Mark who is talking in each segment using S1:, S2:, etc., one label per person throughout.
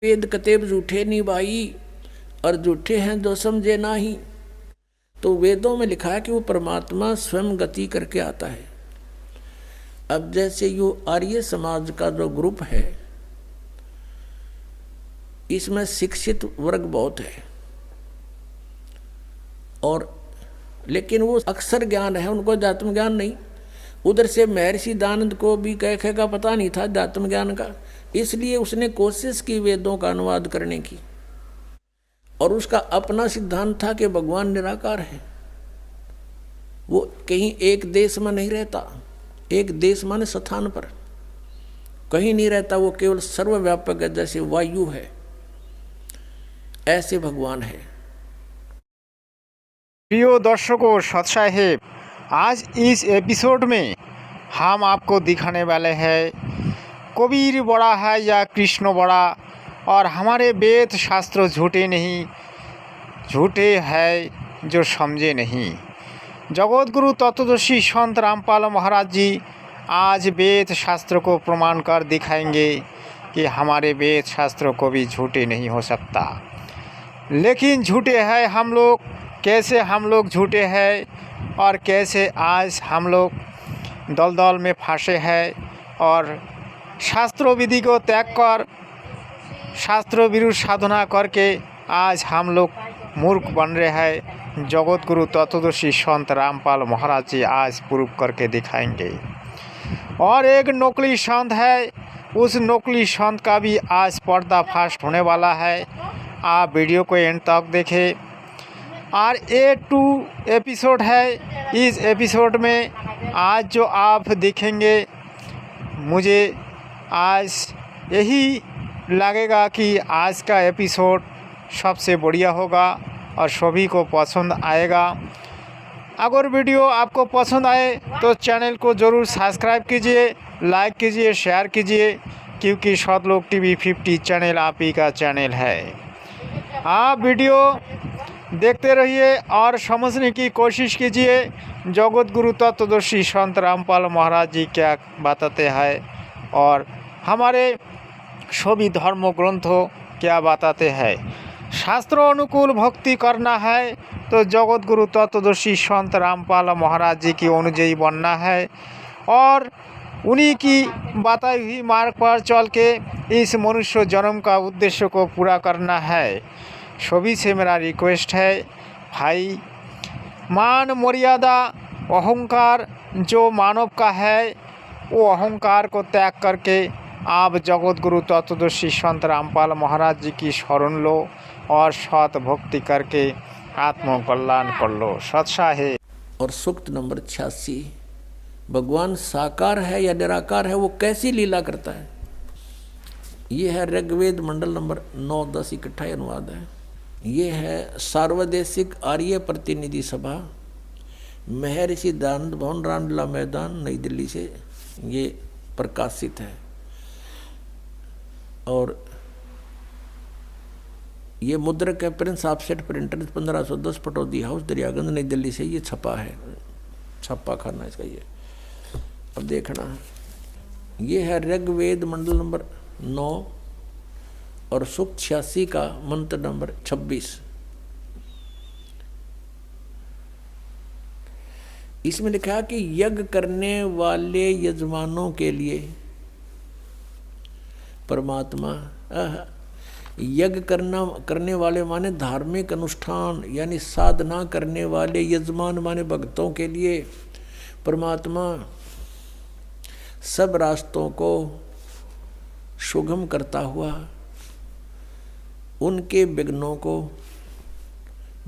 S1: वेद कतेब झूठे नहीं भाई, और झूठे हैं जो समझे नाही। तो वेदों में लिखा है कि वो परमात्मा स्वयं गति करके आता है। अब जैसे यो आर्य समाज का जो ग्रुप है, इसमें शिक्षित वर्ग बहुत है, और लेकिन वो अक्षर ज्ञान है, उनको अध्यात्म ज्ञान नहीं। उधर से महर्षि दानंद को भी कह का पता नहीं था अध्यात्म ज्ञान का, इसलिए उसने कोशिश की वेदों का अनुवाद करने की, और उसका अपना सिद्धांत था कि भगवान निराकार है। वो कहीं एक देश में नहीं रहता, एक देश माने स्थान पर कहीं नहीं रहता, वो केवल सर्वव्यापक है, जैसे वायु है ऐसे भगवान है।
S2: प्रिय दर्शकों, सत साहेब, आज इस एपिसोड में हम आपको दिखाने वाले हैं कबीर बड़ा है या कृष्ण बड़ा, और हमारे वेद शास्त्र झूठे नहीं, झूठे हैं जो समझे नहीं। जगत गुरु तत्वदर्शी संत रामपाल महाराज जी आज वेद शास्त्र को प्रमाण कर दिखाएंगे कि हमारे वेद शास्त्रों को भी झूठे नहीं हो सकता। लेकिन झूठे हैं हम लोग, कैसे हम लोग झूठे हैं और कैसे आज हम लोग दलदल में फंसे हैं, और शास्त्रों विधि को त्याग कर शास्त्रों विरुद्ध साधना करके आज हम लोग मूर्ख बन रहे हैं। जगत गुरु तत्वदर्शी संत रामपाल महाराज जी आज प्रूफ करके दिखाएंगे। और एक नकली संत है, उस नकली संत का भी आज पर्दाफाश होने वाला है। आप वीडियो को एंड तक देखें। और ये 2 एपिसोड है, इस एपिसोड में आज जो आप देखेंगे, मुझे आज यही लगेगा कि आज का एपिसोड सबसे बढ़िया होगा और सभी को पसंद आएगा। अगर वीडियो आपको पसंद आए तो चैनल को ज़रूर सब्सक्राइब कीजिए, लाइक कीजिए, शेयर कीजिए, क्योंकि सतलोक टीवी 50 चैनल आप ही का चैनल है। आप वीडियो देखते रहिए और समझने की कोशिश कीजिए जगत गुरु तत्वदर्शी संत रामपाल महाराज जी क्या बताते हैं और हमारे सभी धर्म ग्रंथों क्या बताते हैं। शास्त्रों अनुकूल भक्ति करना है तो जगत गुरु तत्वदर्शी संत रामपाल महाराज जी की अनुयायी बनना है, और उन्हीं की बताई हुई मार्ग पर चल के इस मनुष्य जन्म का उद्देश्य को पूरा करना है। सभी से मेरा रिक्वेस्ट है भाई, मान मर्यादा अहंकार जो मानव का है, वो अहंकार को त्याग करके आप जगत गुरु तत्वदर्शी संत रामपाल महाराज जी की शरण लो और सत भक्ति करके आत्म कल्याण कर लो। सत्सा है।
S1: और सूक्त नंबर 86, भगवान साकार है या निराकार है, वो कैसी लीला करता है। ये है ऋग्वेद मंडल नंबर 9-10 इकट्ठा अनुवाद है। ये है सार्वदेशिक आर्य प्रतिनिधि सभा, महर्षि दानंद भवन, रामलीला मैदान, नई दिल्ली से ये प्रकाशित है। और ये मुद्रक है Prince offset printer 1510 Pataudi house Daryaganj नई दिल्ली से ये छपा है, छपा खाना इसका ये। अब देखना, ये है ऋग्वेद मंडल नंबर 9 और सूक्त 86 का मंत्र नंबर 26। इसमें लिखा है कि यज्ञ करने वाले यजमानों के लिए परमात्मा, यज्ञ करने वाले माने धार्मिक अनुष्ठान यानी साधना करने वाले यजमान माने भक्तों के लिए परमात्मा सब रास्तों को सुगम करता हुआ उनके विघ्नों को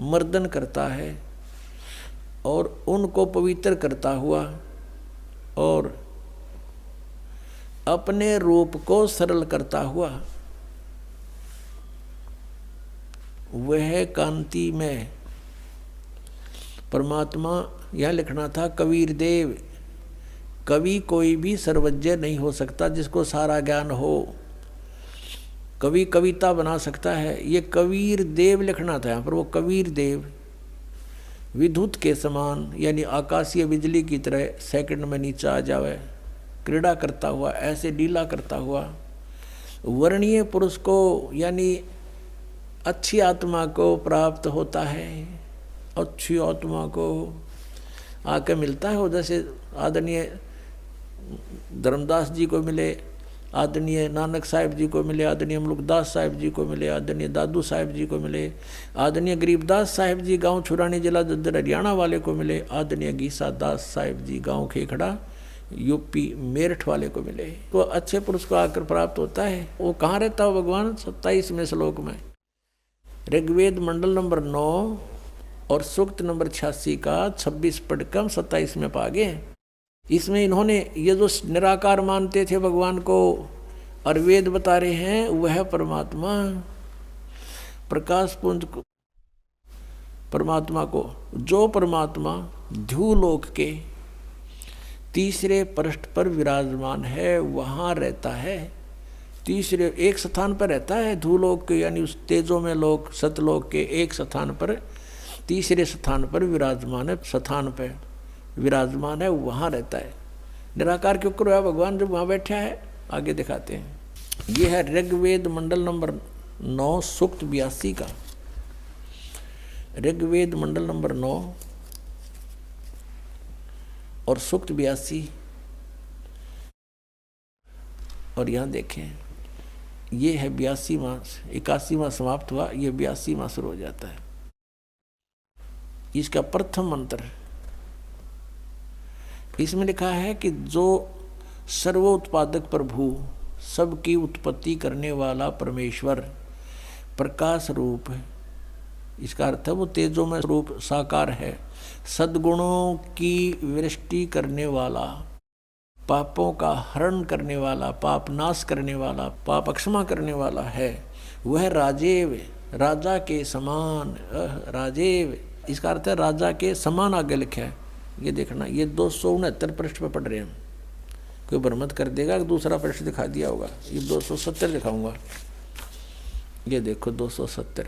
S1: मर्दन करता है और उनको पवित्र करता हुआ और अपने रूप को सरल करता हुआ वह कांति में परमात्मा, यह लिखना था कबीर देव। कवि कोई भी सर्वज्ञ नहीं हो सकता जिसको सारा ज्ञान हो। कवि कविता बना सकता है, ये कबीर देव लिखना था यहाँ पर। वो कबीर देव विद्युत के समान यानी आकाशीय बिजली की तरह सेकंड में नीचे आ जावे, क्रीड़ा करता हुआ, ऐसे लीला करता हुआ वर्णीय पुरुष को यानी अच्छी आत्मा को प्राप्त होता है। अच्छी आत्मा को आके मिलता है वो, जैसे आदरणीय धर्मदास जी को मिले, आदरणीय नानक साहिब जी को मिले, आदरणीय मुल्कदास साहिब जी को मिले, आदरणीय दादू साहिब जी को मिले, आदरणीय गरीबदास साहिब जी गांव छुरानी जिला जज्जर हरियाणा वाले को मिले, आदरणीय गीसा दास साहिब जी गांव खेखड़ा यूपी मेरठ वाले को मिले। तो अच्छे पुरुष को आकर प्राप्त होता है। वो कहाँ रहता हो भगवान? 27वें श्लोक में, ऋग्वेद मंडल नंबर 9 और सूक्त नंबर 86 का 26 पढ़कर 27 में पागे। इसमें इन्होंने ये जो निराकार मानते थे भगवान को और वेद बता रहे हैं, वह परमात्मा प्रकाश पुंज को, परमात्मा को, जो परमात्मा ध्युलोक के तीसरे पृष्ठ पर विराजमान है, वहाँ रहता है। तीसरे एक स्थान पर रहता है ध्युलोक के, यानी उस तेजो में लोक सतलोक के एक स्थान पर, तीसरे स्थान पर विराजमान है, स्थान पर विराजमान है, वहाँ रहता है। निराकार क्यों करो है भगवान जब वहाँ बैठा है? आगे दिखाते हैं। ये है ऋग्वेद मंडल नंबर 9 सूक्त 82 का, ऋग्वेद मंडल नंबर 9 और सूक्त 82। और यहाँ देखें, ये है 82वां, 81वां समाप्त हुआ, ये 82वां शुरू हो जाता है। इसका प्रथम मंत्र, इसमें लिखा है कि जो सर्वोत्पादक प्रभु, सबकी उत्पत्ति करने वाला परमेश्वर, प्रकाश रूप है। इसका अर्थ है वो तेजोमय रूप साकार है, सद्गुणों की वृष्टि करने वाला, पापों का हरण करने वाला, पाप नाश करने वाला, पाप क्षमा करने वाला है। वह राजेव, राजा के समान, राजेव, इसका अर्थ है राजा के समान। आगे लिखा है, ये देखना, ये 269 पृष्ठ पर पढ़ रहे हैं। कोई भ्रमत कर देगा कि दूसरा पृष्ठ दिखा दिया होगा, ये 270 दिखाऊंगा। ये देखो 270,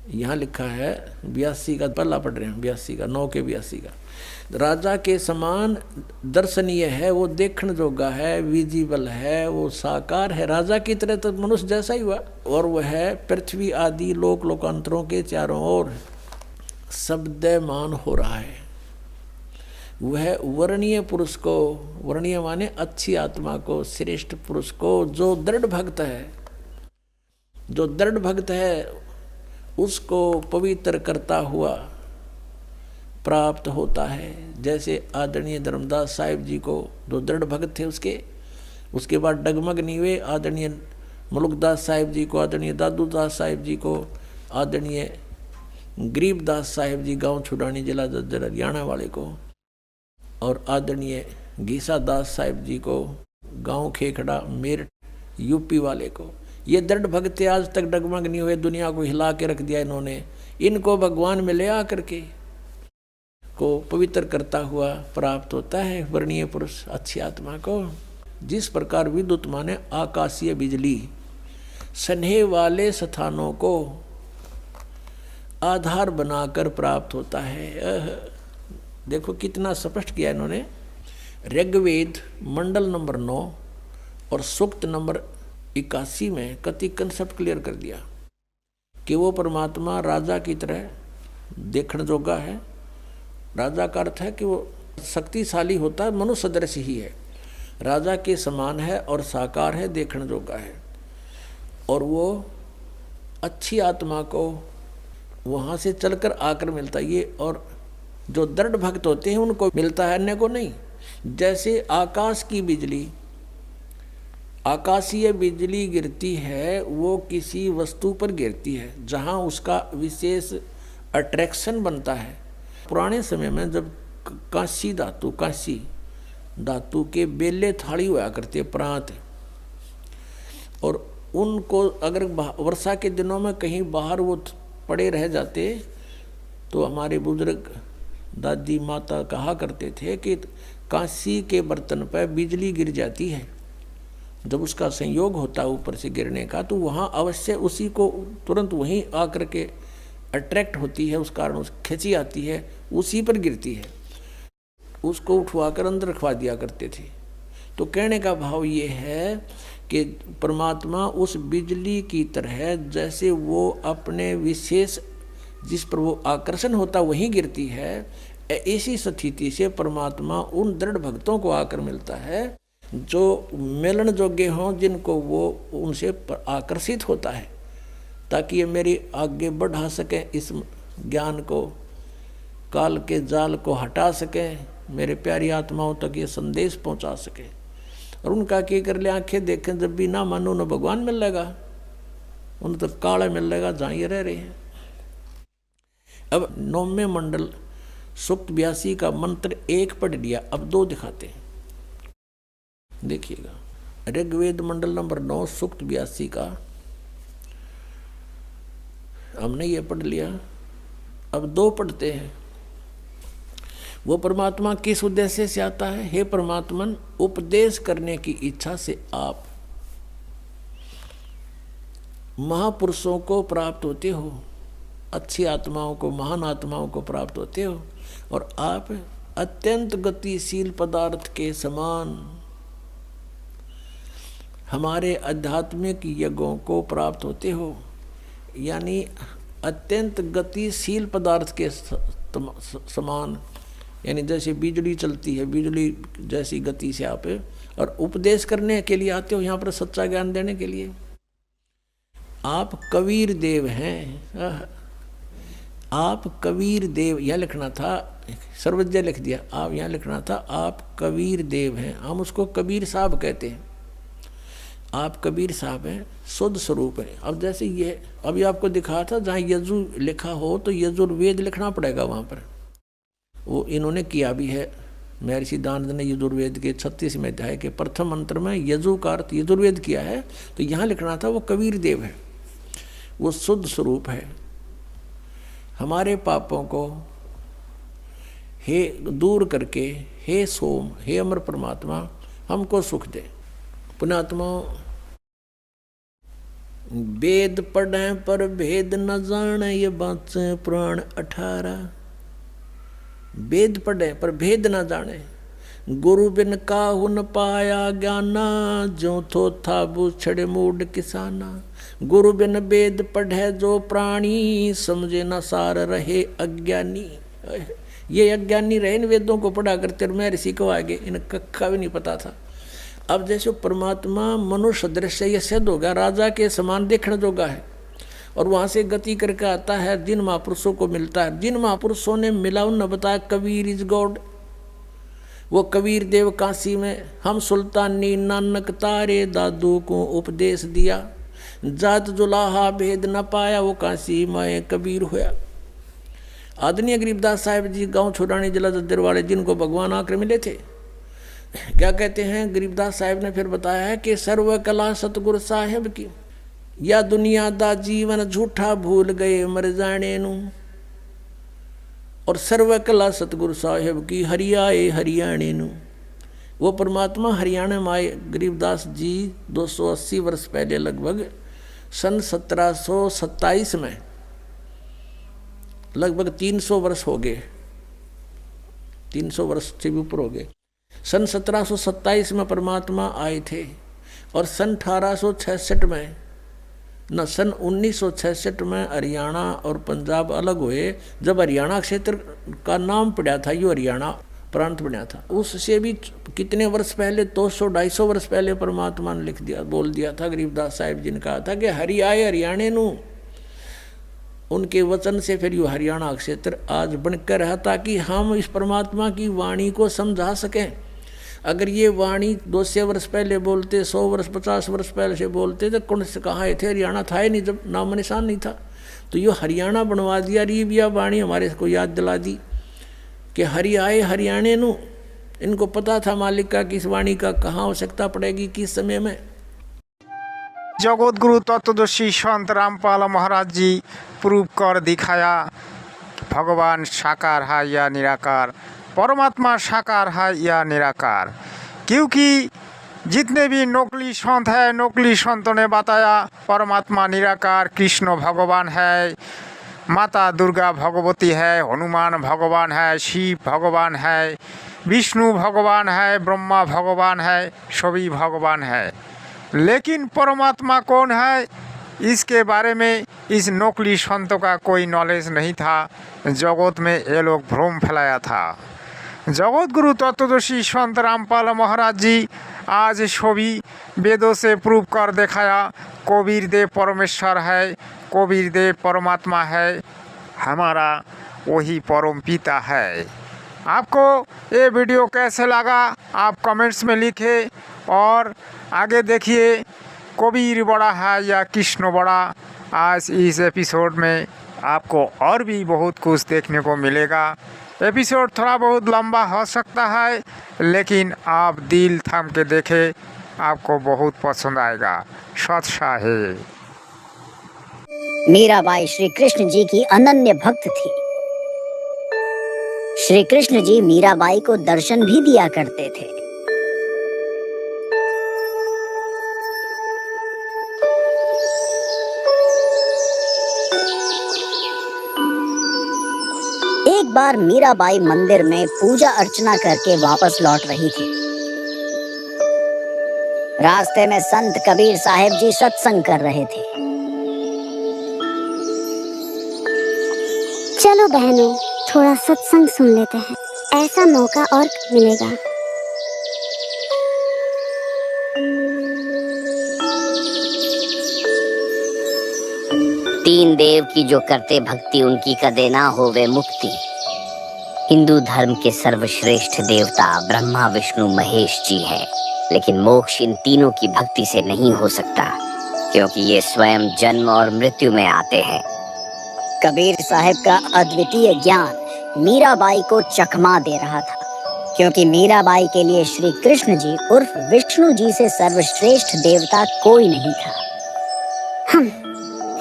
S1: यहाँ लिखा है 82 का पहला पढ़ रहे हैं, 82 का 9 के 82 का। राजा के समान दर्शनीय है, वो देखने जोगा है, विजिबल है, वो साकार है, राजा की तरह तो मनुष्य जैसा ही हुआ। और वह पृथ्वी आदि लोक लोकांतरों के चारों ओर शब्दमान हो रहा है। वह वर्णीय पुरुष को, वर्णीय माने अच्छी आत्मा को, श्रेष्ठ पुरुष को, जो दृढ़ भक्त है, जो दृढ़ भक्त है उसको पवित्र करता हुआ प्राप्त होता है। जैसे आदरणीय धर्मदास साहिब जी को, जो दृढ़ भक्त थे उसके बाद डगमग नहीं हुए, आदरणीय मुल्कदास साहिब जी को, आदरणीय दादू दास साहिब जी को, आदरणीय गरीबदास साहिब जी गांव छुड़ानी जिला जज्जर हरियाणा वाले को, और आदरणीय गीसा दास साहिब जी को गांव खेखड़ा मेरठ यूपी वाले को। ये दृढ़ भक्त आज तक डगमग नहीं हुए, दुनिया को हिला के रख दिया इन्होंने। इनको भगवान में ले आकर के को पवित्र करता हुआ प्राप्त होता है वर्णीय पुरुष, अच्छी आत्मा को। जिस प्रकार विद्युत माने आकाशीय बिजली स्नेह वाले स्थानों को आधार बनाकर प्राप्त होता है। देखो कितना स्पष्ट किया इन्होंने। ऋग्वेद मंडल नंबर 9 और सूक्त नंबर 81 में कति कंसेप्ट क्लियर कर दिया कि वो परमात्मा राजा की तरह देखने जोगा है। राजा का अर्थ है कि वो शक्तिशाली होता है, मनुष्य सदृश ही है, राजा के समान है और साकार है, देखने जोगा है। और वो अच्छी आत्मा को वहाँ से चलकर आकर मिलता है ये, और जो दृढ़ भक्त होते हैं उनको मिलता है, अन्य को नहीं। जैसे आकाश की बिजली, आकाशीय बिजली गिरती है, वो किसी वस्तु पर गिरती है जहाँ उसका विशेष अट्रैक्शन बनता है। पुराने समय में जब कांसी धातु के बेले थाली हुआ करते प्रांत, और उनको अगर वर्षा के दिनों में कहीं बाहर वो पड़े रह जाते तो हमारे बुजुर्ग दादी माता कहा करते थे कि कांसी के बर्तन पर बिजली गिर जाती है, जब उसका संयोग होता है ऊपर से गिरने का, तो वहाँ अवश्य उसी को तुरंत वहीं आकर के अट्रैक्ट होती है, उस कारण उस खिंची आती है, उसी पर गिरती है। उसको उठवा कर अंदर रखवा दिया करते थे। तो कहने का भाव ये है कि परमात्मा उस बिजली की तरह जैसे वो अपने विशेष जिस पर वो आकर्षण होता वहीं गिरती है, ऐसी स्थिति से परमात्मा उन दृढ़ भक्तों को आकर मिलता है जो मिलन योग्य हों, जिनको वो उनसे आकर्षित होता है, ताकि ये मेरी आगे बढ़ा सकें, इस ज्ञान को, काल के जाल को हटा सकें, मेरे प्यारी आत्माओं तक ये संदेश पहुंचा सकें। और उनका क्या कर ले, आंखें देखें जब भी ना मानो न भगवान मिल लेगा, उन तो काला मिल लेगा जहाँ ये रह रहे हैं। अब 9वें मंडल सूक्त 82 का मंत्र 1 पढ़ लिया, अब 2 दिखाते हैं, देखिएगा। ऋग्वेद मंडल नंबर 9 सूक्त 82 का हमने ये पढ़ लिया, अब 2 पढ़ते हैं। वो परमात्मा किस उद्देश्य से आता है? हे परमात्मन, उपदेश करने की इच्छा से आप महापुरुषों को प्राप्त होते हो, अच्छी आत्माओं को, महान आत्माओं को प्राप्त होते हो, और आप अत्यंत गतिशील पदार्थ के समान हमारे आध्यात्मिक यज्ञों को प्राप्त होते हो। यानी अत्यंत गतिशील पदार्थ के समान, यानी जैसे बिजली चलती है, बिजली जैसी गति से आप, और उपदेश करने के लिए आते हो, यहाँ पर सच्चा ज्ञान देने के लिए। आप कबीर देव हैं, आप कबीर देव, यह लिखना था, सर्वज्ञ लिख दिया, आप यहाँ लिखना था आप कबीर देव हैं। हम उसको कबीर साहब कहते हैं, आप कबीर साहब हैं, शुद्ध स्वरूप है। अब जैसे ये अभी आपको दिखा था, जहाँ यजु लिखा हो तो यजुर्वेद लिखना पड़ेगा वहाँ पर, वो इन्होंने किया भी है। महर्षि दानंद ने यजुर्वेद के 36वें अध्याय के प्रथम मंत्र में यजु का अर्थ यजुर्वेद किया है, तो यहाँ लिखना था वो कबीर देव है, वो शुद्ध स्वरूप है। हमारे पापों को हे दूर करके, हे सोम, हे अमर परमात्मा, हमको सुख दे। पुण्यात्मा, वेद पढ़ें पर भेद न जाने, ये बात पुराण 18। वेद पढ़े पर भेद न जाने, गुरु बिन काहू न पाया ज्ञाना, जो थो था बूछड़े मूड किसाना। गुरु बिन वेद पढ़े जो प्राणी, समझे न सार रहे अज्ञानी। ये अज्ञानी रहे, इन वेदों को पढ़ा करते, और मैं ऋषि को आगे इन कक्का भी नहीं पता था। अब जैसे परमात्मा मनुष्य दृश्य ये सिद्ध होगा, राजा के समान देखने जोगा है, और वहाँ से गति करके आता है, जिन महापुरुषों को मिलता है, जिन महापुरुषों ने मिला उन बताया कबीर इज गॉड। वो कबीर देव काशी में, हम सुल्तानी नानक तारे दादू को उपदेश दिया, जात जुलाहा भेद न पाया, वो काशी में कबीर होया। आदरणीय गरीबदास साहिब जी गांव छोड़ानी जिला जद्दर वाले, जिनको भगवान आकर मिले थे, क्या कहते हैं गरीबदास साहिब ने फिर बताया है कि सर्व कला सतगुरु साहिब की, या दुनिया दा जीवन झूठा भूल गए मर जाने नू, और सर्व कला सतगुरु साहिब की हरियाए हरियाणे नू। वो परमात्मा हरियाणा में आए गरीबदास जी 280 वर्ष पहले, लगभग सन 1727 में, लगभग 300 वर्ष हो गए, 300 वर्ष से भी ऊपर हो गए। सन 1727 में परमात्मा आए थे, और सन 1866 में, न सन 1966 में हरियाणा और पंजाब अलग हुए। जब हरियाणा क्षेत्र का नाम पड़ा था, यो हरियाणा प्रांत बना था, उससे भी कितने वर्ष पहले, 200-250 वर्ष पहले परमात्मा ने लिख दिया, बोल दिया था। गरीबदास साहिब जी ने कहा था कि हरि आए हरियाणे नू। उनके वचन से फिर यो हरियाणा क्षेत्र आज बनकर रहा, ताकि हम इस परमात्मा की वाणी को समझा सकें। अगर ये वाणी 200 वर्ष पहले बोलते, 100 वर्ष 50 वर्ष पहले से बोलते, तो कौन से कहाँ थे, हरियाणा था ही नहीं, जब नाम निशान नहीं था। तो यो हरियाणा बनवा दिया, रीबिया वाणी हमारे को याद दिला दी कि हरि आए हरियाणे नू। इनको पता था मालिक का कि इस वाणी का कहाँ आवश्यकता पड़ेगी, किस समय में।
S2: जगत गुरु तत्वदर्शी संत रामपाल महाराज जी प्रूव कर दिखाया, भगवान साकार है या निराकार, परमात्मा साकार है या निराकार। क्योंकि जितने भी नकली संत है, नकली संतों ने बताया परमात्मा निराकार, कृष्ण भगवान है, माता दुर्गा भगवती है, हनुमान भगवान है, शिव भगवान है, विष्णु भगवान है, ब्रह्मा भगवान है, सभी भगवान है। लेकिन परमात्मा कौन है, इसके बारे में इस नकली संतों का कोई नॉलेज नहीं था। जगत में ये लोग भ्रम फैलाया था। जगत गुरु तत्वदर्शी संत रामपाल महाराज जी आज सभी वेदों से प्रूव कर दिखाया, कबीर देव परमेश्वर है, कबीर देव परमात्मा है, हमारा वही परम पिता है। आपको ये वीडियो कैसे लगा आप कमेंट्स में लिखें और आगे देखिए कबीर बड़ा है या कृष्ण बड़ा। आज इस एपिसोड में आपको और भी बहुत कुछ देखने को मिलेगा। एपिसोड थोड़ा बहुत लंबा हो सकता है, लेकिन आप दिल थाम के देखें, आपको बहुत पसंद आएगा। सच है।
S3: मीराबाई श्री कृष्ण जी की अनन्य भक्त थी। श्री कृष्ण जी मीराबाई को दर्शन भी दिया करते थे। एक बार मीराबाई मंदिर में पूजा अर्चना करके वापस लौट रही थी। रास्ते में संत कबीर साहिब जी सत्संग कर रहे थे।
S4: चलो बहनों, थोड़ा सत्संग सुन लेते हैं, ऐसा मौका और मिलेगा।
S3: तीन देव की जो करते भक्ति, उनकी कदे ना होवे मुक्ति। हिंदू धर्म के सर्वश्रेष्ठ देवता ब्रह्मा विष्णु महेश जी है, लेकिन मोक्ष इन तीनों की भक्ति से नहीं हो सकता, क्योंकि ये स्वयं जन्म और मृत्यु में आते हैं। कबीर साहिब का अद्वितीय ज्ञान मीराबाई को चकमा दे रहा था, क्योंकि मीराबाई के लिए श्री कृष्ण जी उर्फ विष्णु जी से सर्वश्रेष्ठ देवता कोई नहीं था।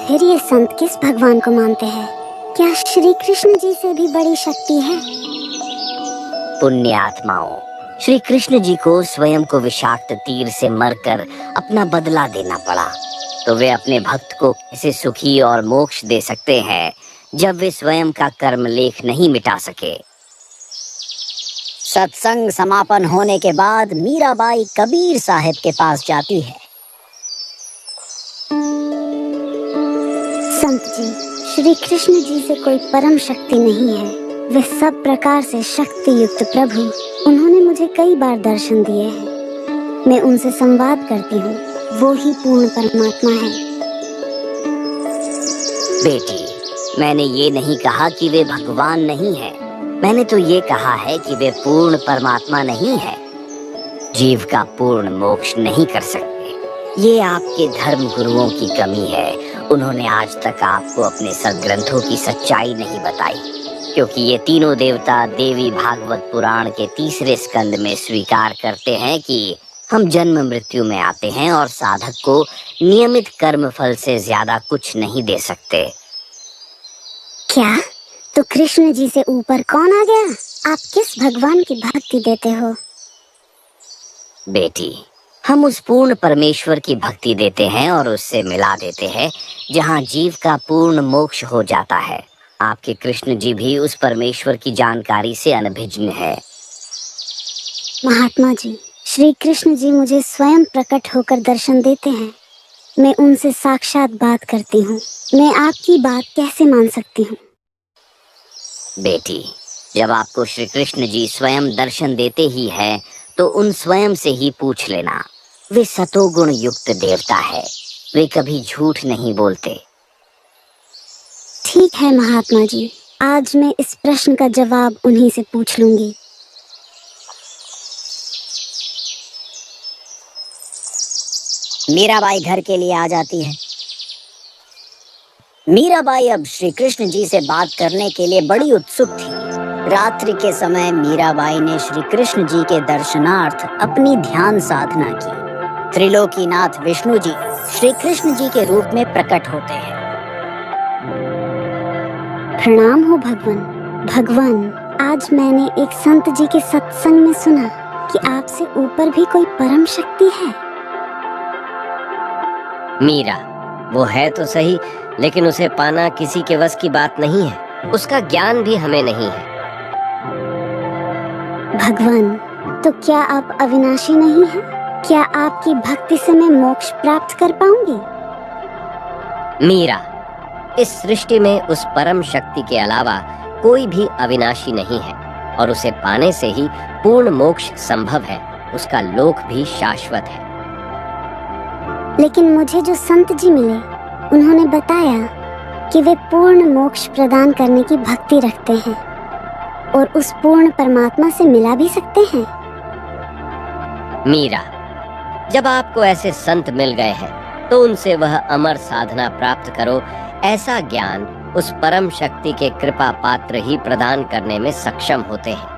S4: फिर ये संत किस भगवान को मानते हैं? क्या श्री कृष्ण जी से भी बड़ी शक्ति है?
S3: पुण्य आत्माओं, श्री कृष्ण जी को स्वयं को विषाक्त तीर से मरकर अपना बदला देना पड़ा, तो वे अपने भक्त को कैसे सुखी और मोक्ष दे सकते हैं जब वे स्वयं का कर्म लेख नहीं मिटा सके। सत्संग समापन होने के बाद मीराबाई कबीर साहिब के पास जाती है।
S4: संत जी, श्री कृष्ण जी से कोई परम शक्ति नहीं है। वे सब प्रकार से शक्ति युक्त प्रभु। उन्होंने मुझे कई बार दर्शन दिए हैं। मैं उनसे संवाद करती हूँ, वो ही पूर्ण परमात्मा है।
S3: बेटी, मैंने ये नहीं कहा कि वे भगवान नहीं है, मैंने तो ये कहा है कि वे पूर्ण परमात्मा नहीं है। जीव का पूर्ण मोक्ष नहीं कर सकते। ये आपके धर्म गुरुओं की कमी है। उन्होंने आज तक आपको अपने सद्ग्रंथों की सच्चाई नहीं बताई, क्योंकि ये तीनों देवता देवी भागवत पुराण के 3 स्कंद में स्वीकार करते हैं कि हम जन्म मृत्यु में आते हैं और साधक को नियमित कर्म फल से ज्यादा कुछ नहीं दे सकते।
S4: क्या? तो कृष्ण जी से ऊपर कौन आ गया? आप किस भगवान की भक्ति देते हो?
S3: बेटी, हम उस पूर्ण परमेश्वर की भक्ति देते हैं और उससे मिला देते हैं जहाँ जीव का पूर्ण मोक्ष हो जाता है। आपके कृष्ण जी भी उस परमेश्वर की जानकारी से अनभिज्ञ है।
S4: महात्मा जी, श्री कृष्ण जी मुझे स्वयं प्रकट होकर दर्शन देते हैं। मैं उनसे साक्षात बात करती हूँ। मैं आपकी बात कैसे मान सकती हूँ?
S3: बेटी, जब आपको श्री कृष्ण जी स्वयं दर्शन देते ही हैं, तो उन स्वयं से ही पूछ लेना। वे सतोगुण युक्त देवता है, वे कभी झूठ नहीं बोलते।
S4: ठीक है महात्मा जी, आज मैं इस प्रश्न का जवाब उन्हीं से पूछ लूंगी।
S3: मीराबाई घर के लिए आ जाती है। मीराबाई अब श्री कृष्ण जी से बात करने के लिए बड़ी उत्सुक थी। रात्रि के समय मीराबाई ने श्री कृष्ण जी के दर्शनार्थ अपनी ध्यान साधना की। त्रिलोकीनाथ विष्णु जी श्री कृष्ण जी के रूप में प्रकट होते हैं।
S4: प्रणाम हो भगवान। भगवान, आज मैंने एक संत जी के सत्संग में सुना कि आपसे ऊपर भी कोई परम शक्ति है।
S5: मीरा, वो है तो सही, लेकिन उसे पाना किसी के वश की बात नहीं है। उसका ज्ञान भी हमें नहीं है।
S4: भगवान, तो क्या आप अविनाशी नहीं हैं? क्या आपकी भक्ति से मैं मोक्ष प्राप्त कर पाऊंगी?
S5: मीरा, इस सृष्टि में उस परम शक्ति के अलावा कोई भी अविनाशी नहीं है और उसे पाने से ही पूर्ण मोक्ष संभव है। उसका लोक भी शाश्वत है।
S4: लेकिन मुझे जो संत जी मिले, उन्होंने बताया कि वे पूर्ण मोक्ष प्रदान करने की भक्ति रखते हैं और उस पूर्ण परमात्मा से मिला भी सकते हैं।
S5: मीरा, जब आपको ऐसे संत मिल गए हैं तो उनसे वह अमर साधना प्राप्त करो। ऐसा ज्ञान उस परम शक्ति के कृपा पात्र ही प्रदान करने में सक्षम होते हैं।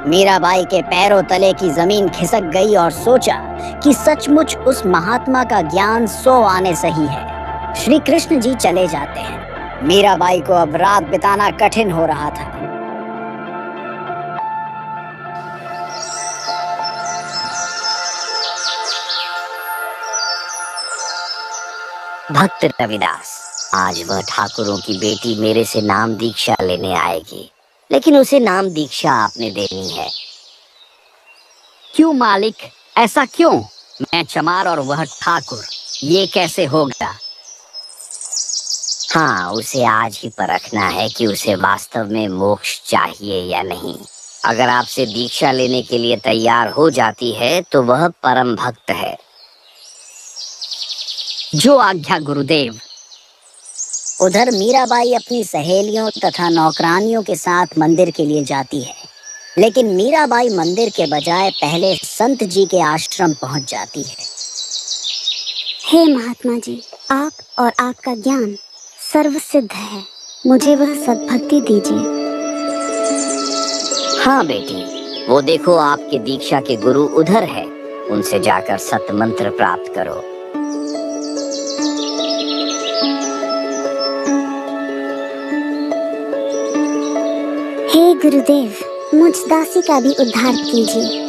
S3: मीराबाई के पैरों तले की जमीन खिसक गई और सोचा कि सचमुच उस महात्मा का ज्ञान 100 आने सही है। श्री कृष्ण जी चले जाते हैं। मीराबाई को अब रात बिताना कठिन हो रहा था। भक्त रविदास, आज वह ठाकुरों की बेटी मेरे से नाम दीक्षा लेने आएगी, लेकिन उसे नाम दीक्षा आपने देनी है। क्यों मालिक, ऐसा क्यों? मैं चमार और वह ठाकुर, ये कैसे होगा? हाँ, उसे आज ही परखना है कि उसे वास्तव में मोक्ष चाहिए या नहीं। अगर आपसे दीक्षा लेने के लिए तैयार हो जाती है तो वह परम भक्त है। जो आज्ञा गुरुदेव। उधर मीराबाई अपनी सहेलियों तथा नौकरानियों के साथ मंदिर के लिए जाती है, लेकिन मीराबाई मंदिर के बजाय पहले संत जी के आश्रम पहुंच जाती है।
S4: हे महात्मा जी, आप और आपका ज्ञान सर्व सिद्ध है, मुझे वह सद्भक्ति दीजिए।
S3: हाँ बेटी, वो देखो आपके दीक्षा के गुरु उधर है, उनसे जाकर सतमंत्र प्राप्त करो।
S4: हे गुरुदेव, मुझ दासी का भी उद्धार कीजिए।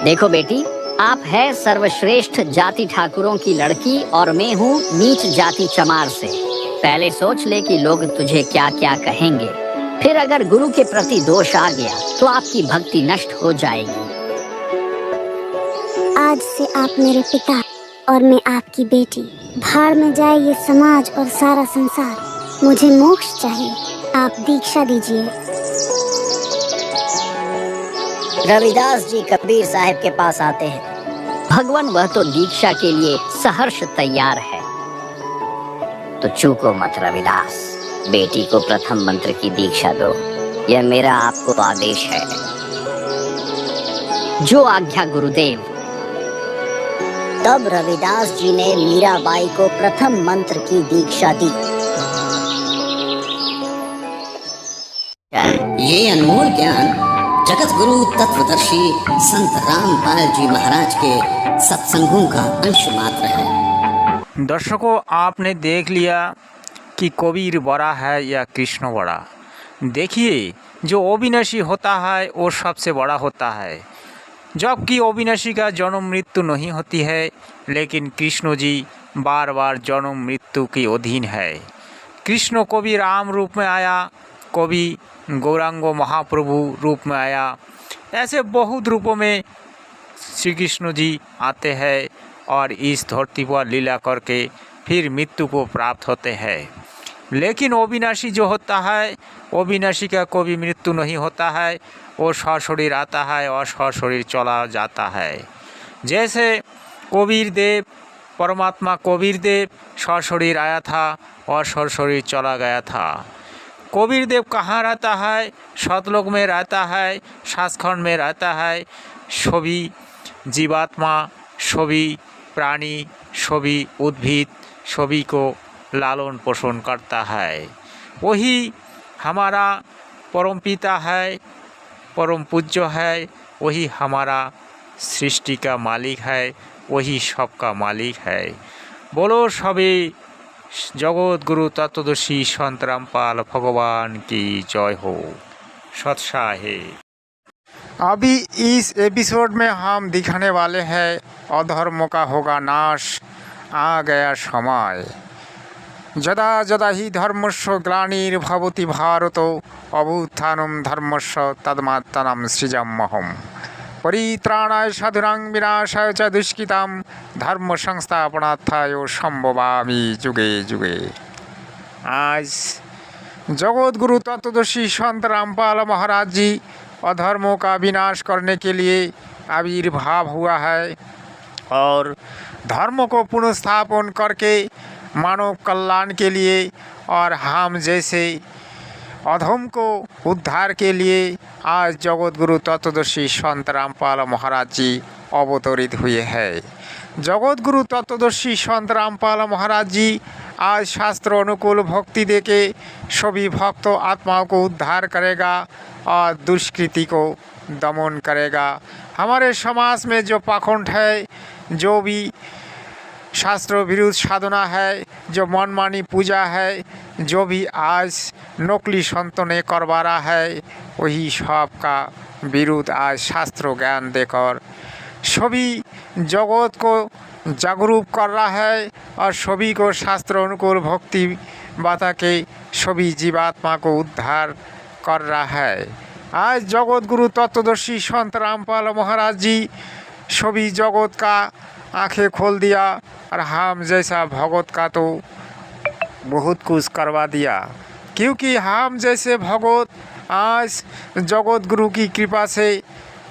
S3: देखो बेटी, आप है सर्वश्रेष्ठ जाति ठाकुरों की लड़की और मैं हूँ नीच जाति चमार से। पहले सोच ले कि लोग तुझे क्या क्या कहेंगे, फिर अगर गुरु के प्रति दोष आ गया तो आपकी भक्ति नष्ट हो जाएगी।
S4: आज से आप मेरे पिता और मैं आपकी बेटी। भाड़ में जाए ये समाज और सारा संसार, मुझे मोक्ष चाहिए, आप दीक्षा दीजिए।
S3: रविदास जी कबीर साहब के पास आते हैं। भगवान, वह तो दीक्षा के लिए सहर्ष तैयार है। तो चूको मत रविदास, बेटी को प्रथम मंत्र की दीक्षा दो, यह मेरा आपको आदेश है। जो आज्ञा गुरुदेव। तब रविदास जी ने मीराबाई को प्रथम मंत्र की दीक्षा दी।
S6: ये अनमोल ज्ञान जगत गुरु तत्वदर्शी संत रामपाल जी महाराज के सत्संगों का अंश मात्र है।
S2: दर्शकों, आपने देख लिया कि कबीर बड़ा है या कृष्ण बड़ा। देखिए, जो अविनाशी होता है वो सबसे बड़ा होता है, जबकि अविनाशी का जन्म मृत्यु नहीं होती है, लेकिन कृष्ण जी बार बार जन्म मृत्यु के अधीन है। कृष्ण कभी राम रूप में आया, कभी गौरांग महाप्रभु रूप में आया। ऐसे बहुत रूपों में श्री कृष्ण जी आते हैं और इस धरती पर लीला करके फिर मृत्यु को प्राप्त होते हैं। लेकिन अविनाशी जो होता है, अविनाशी का कभी मृत्यु नहीं होता है। वो सशरीर आता है और सशरीर चला जाता है। जैसे कबीर देव, परमात्मा कबीर देव सशरीर आया था और सशरीर चला गया था। कबीर देव कहाँ रहता है? सतलोक में रहता है, सचखंड में रहता है। सभी जीवात्मा, सभी प्राणी, सभी उद्भिद, सभी को लालन पोषण करता है। वही हमारा परम पिता है, परम पूज्य है। वही हमारा सृष्टि का मालिक है, वही सबका मालिक है। बोलो सभी जगत गुरु तत्वदर्शी संत रामपाल भगवान की जय हो। सत्साहे। अभी इस एपिसोड में हम दिखाने वाले हैं अधर्म का होगा नाश, आ गया समय। जदा जदा ही धर्मस्य ग्लानिर्भवति भारतो अभ्युत्थानं धर्मस्य तदात्मानं सृजाम्यहम्। परित्राणाय साधुनां विनाशाय च दुष्कृतां धर्म संस्थापनार्थाय संभवामि जुगे जुगे। आज जगत गुरु तत्वदर्शी संत रामपाल महाराज जी अधर्मों का विनाश करने के लिए आविर्भाव हुआ है और धर्म को पुनर्स्थापन करके मानव कल्याण के लिए और हम जैसे अधम को उद्धार के लिए आज जगत गुरु तत्वदर्शी संत रामपाल महाराज जी अवतरित हुए हैं। जगत गुरु तत्वदर्शी संत रामपाल महाराज जी आज शास्त्र अनुकूल भक्ति देके सभी भक्तों आत्माओं को उद्धार करेगा और दुष्कृति को दमन करेगा। हमारे समाज में जो पाखंड है, जो भी शास्त्र विरुद्ध साधना है, जो मनमानी पूजा है, जो भी आज नकली संतों ने करवा रहा है, वही सब का विरुद्ध आज शास्त्र ज्ञान देकर सभी जगत को जागरूक कर रहा है और सभी को शास्त्र अनुकूल भक्ति बता के सभी जीवात्मा को उद्धार कर रहा है। आज जगत गुरु तत्वदर्शी संत रामपाल महाराज जी सभी जगत का आंखें खोल दिया और हम जैसा भगत का तो बहुत कुछ करवा दिया, क्योंकि हम जैसे भगत आज जगत गुरु की कृपा से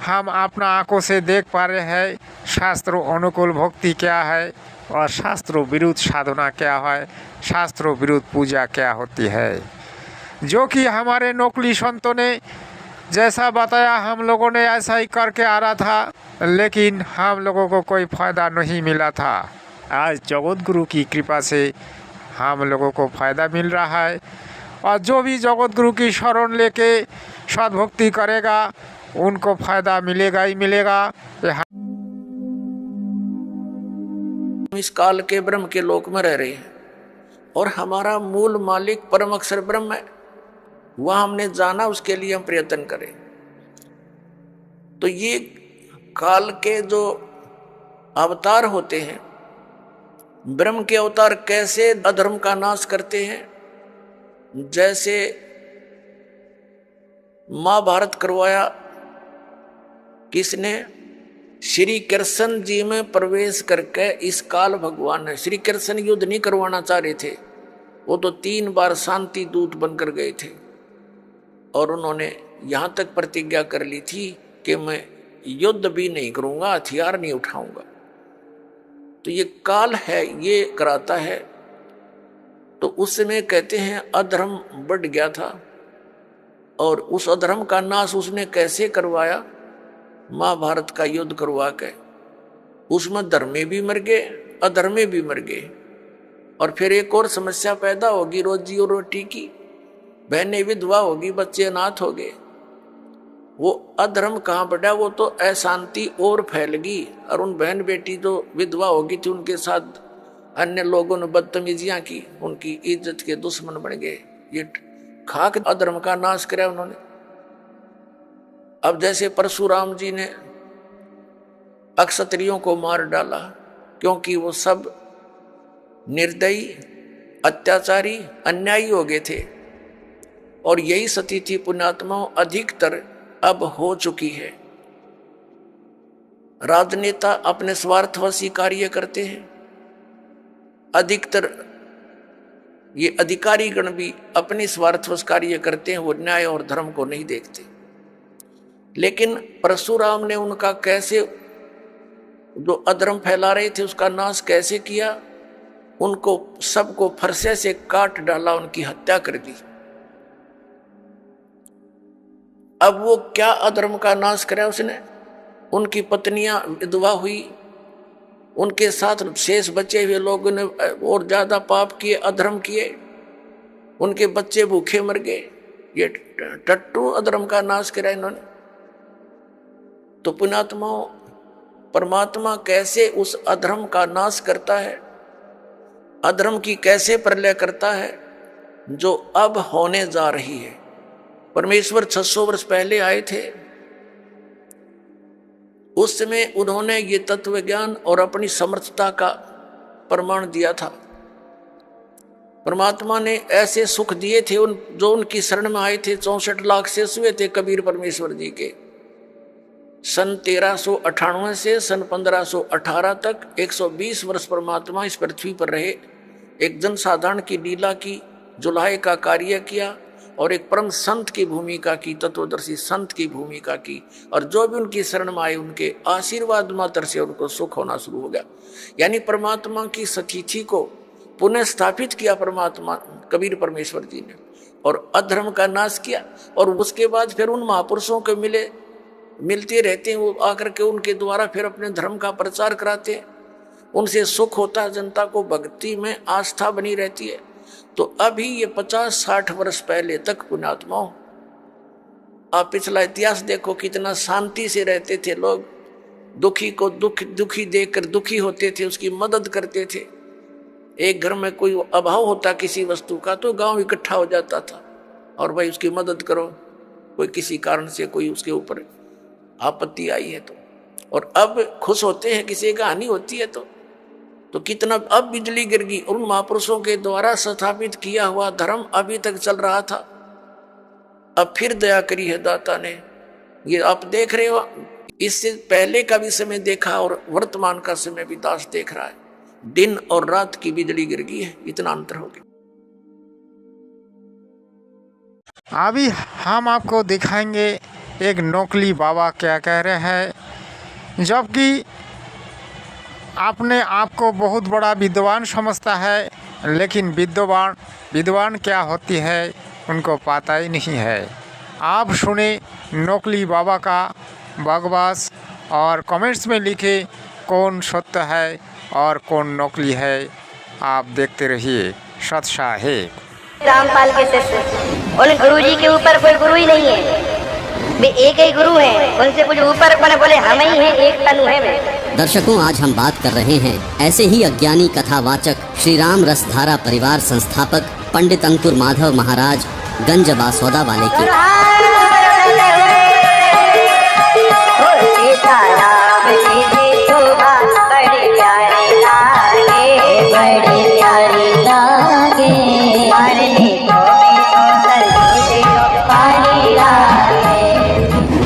S2: हम अपना आंखों से देख पा रहे हैं शास्त्रों अनुकूल भक्ति क्या है और शास्त्रों विरुद्ध साधना क्या है, शास्त्रों विरुद्ध पूजा क्या होती है। जो कि हमारे नकली संतों ने जैसा बताया हम लोगों ने ऐसा ही करके आ रहा था, लेकिन हम लोगों को कोई फ़ायदा नहीं मिला था। आज जगत गुरु की कृपा से हम लोगों को फ़ायदा मिल रहा है और जो भी जगत गुरु की शरण लेके सद्भक्ति करेगा उनको फ़ायदा मिलेगा ही मिलेगा।
S1: इस काल के ब्रह्म के लोक में रह रहे हैं और हमारा मूल मालिक परम अक्षर ब्रह्म है, वह हमने जाना, उसके लिए हम प्रयत्न करें। तो ये काल के जो अवतार होते हैं, ब्रह्म के अवतार कैसे अधर्म का नाश करते हैं, जैसे महाभारत करवाया किसने? श्री कृष्ण जी में प्रवेश करके इस काल भगवान ने, श्री कृष्ण युद्ध नहीं करवाना चाह रहे थे, वो तो 3 बार शांति दूत बनकर गए थे और उन्होंने यहाँ तक प्रतिज्ञा कर ली थी कि मैं युद्ध भी नहीं करूँगा, हथियार नहीं उठाऊंगा। तो ये काल है, ये कराता है। तो उस समय कहते हैं अधर्म बढ़ गया था और उस अधर्म का नाश उसने कैसे करवाया? महाभारत का युद्ध करवा के उसमें धर्मे भी मर गए, अधर्मे भी मर गए। और फिर एक और समस्या पैदा होगी रोजी और रोटी की, बहनें विधवा होगी, बच्चे अनाथ हो गए। वो अधर्म कहाँ बढ़ा? वो तो अशांति और फैलगी और उन बहन बेटी जो विधवा होगी थी उनके साथ अन्य लोगों ने बदतमीजियां की, उनकी इज्जत के दुश्मन बन गए। ये खाक अधर्म का नाश किया उन्होंने। अब जैसे परशुराम जी ने अक्षत्रियों को मार डाला क्योंकि वो सब निर्दयी, अत्याचारी, अन्यायी हो गए थे और यही स्थिति पुण्यात्माओं अधिकतर अब हो चुकी है। राजनेता अपने स्वार्थवशी कार्य करते हैं, अधिकतर ये अधिकारी गण भी अपने स्वार्थवश कार्य करते हैं, वो न्याय और धर्म को नहीं देखते। लेकिन परशुराम ने उनका कैसे, जो अधर्म फैला रहे थे उसका नाश कैसे किया? उनको सबको फरसे से काट डाला, उनकी हत्या कर दी। अब वो क्या अधर्म का नाश करा उसने? उनकी पत्नियां विधवा हुई, उनके साथ शेष बचे हुए लोगों ने और ज्यादा पाप किए, अधर्म किए, उनके बच्चे भूखे मर गए। ये टट्टू अधर्म का नाश करा इन्होंने। तो पुण्यात्माओं, परमात्मा कैसे उस अधर्म का नाश करता है, अधर्म की कैसे प्रलय करता है जो अब होने जा रही है। परमेश्वर 600 वर्ष पहले आए थे, उस समय उन्होंने ये तत्व ज्ञान और अपनी समर्थता का प्रमाण दिया था। परमात्मा ने ऐसे सुख दिए थे जो उनकी शरण में आए थे। 64 लाख शेष हुए थे कबीर परमेश्वर जी के। सन 1398 से सन 1518 तक 120 वर्ष परमात्मा इस पृथ्वी पर रहे, एक जनसाधारण की लीला की, जुलाहे का कार्य किया और एक परम संत की भूमिका की, तत्वदर्शी संत की भूमिका की, और जो भी उनकी शरण में आए उनके आशीर्वाद मात्र से उनको सुख होना शुरू हो गया। यानी परमात्मा की सतीथि को पुनः स्थापित किया परमात्मा कबीर परमेश्वर जी ने, और अधर्म का नाश किया। और उसके बाद फिर उन महापुरुषों को मिलते रहते हैं, वो आकर के उनके द्वारा फिर अपने धर्म का प्रचार कराते हैं, उनसे सुख होता है, जनता को भक्ति में आस्था बनी रहती है। तो अभी ये 50-60 वर्ष पहले तक पुण्यात्माओं, आप पिछला इतिहास देखो, कितना शांति से रहते थे लोग, दुखी को दुखी देखकर दुखी होते थे, उसकी मदद करते थे। एक घर में कोई अभाव होता किसी वस्तु का तो गांव इकट्ठा हो जाता था और भाई उसकी मदद करो, कोई किसी कारण से कोई उसके ऊपर आपत्ति आई है तो। और अब खुश होते हैं किसी का हानि होती है तो कितना अब बिजली गिर गई। उन महापुरुषों के द्वारा स्थापित किया हुआ धर्म अभी तक चल रहा था, अब फिर दया करी है दाता ने। ये आप देख रहे हो, इससे पहले का भी समय देखा और वर्तमान का समय भी दास देख रहा है, दिन और रात की बिजली गिर गई है, इतना अंतर हो गया।
S2: अभी हम आपको दिखाएंगे एक नकली बाबा क्या कह रहे हैं, जबकि अपने आप को बहुत बड़ा विद्वान समझता है, लेकिन विद्वान क्या होती है उनको पता ही नहीं है। आप सुने नकली बाबा का बकवास और कमेंट्स में लिखे कौन सत्य है और कौन नकली है। आप देखते रहिए सत साहेब।
S7: रामपाल के शिष्य, उन गुरुजी के ऊपर कोई गुरु ही नहीं है, वे एक ही गुरु हैं, उनसे कुछ ऊपर बने बोले हम ही हैं, एक तनु है वे।
S6: दर्शकों, आज हम बात कर रहे हैं ऐसे ही अज्ञानी कथावाचक श्री राम रसधारा परिवार संस्थापक पंडित अंकुर माधव महाराज गंज बासौदा वाले की।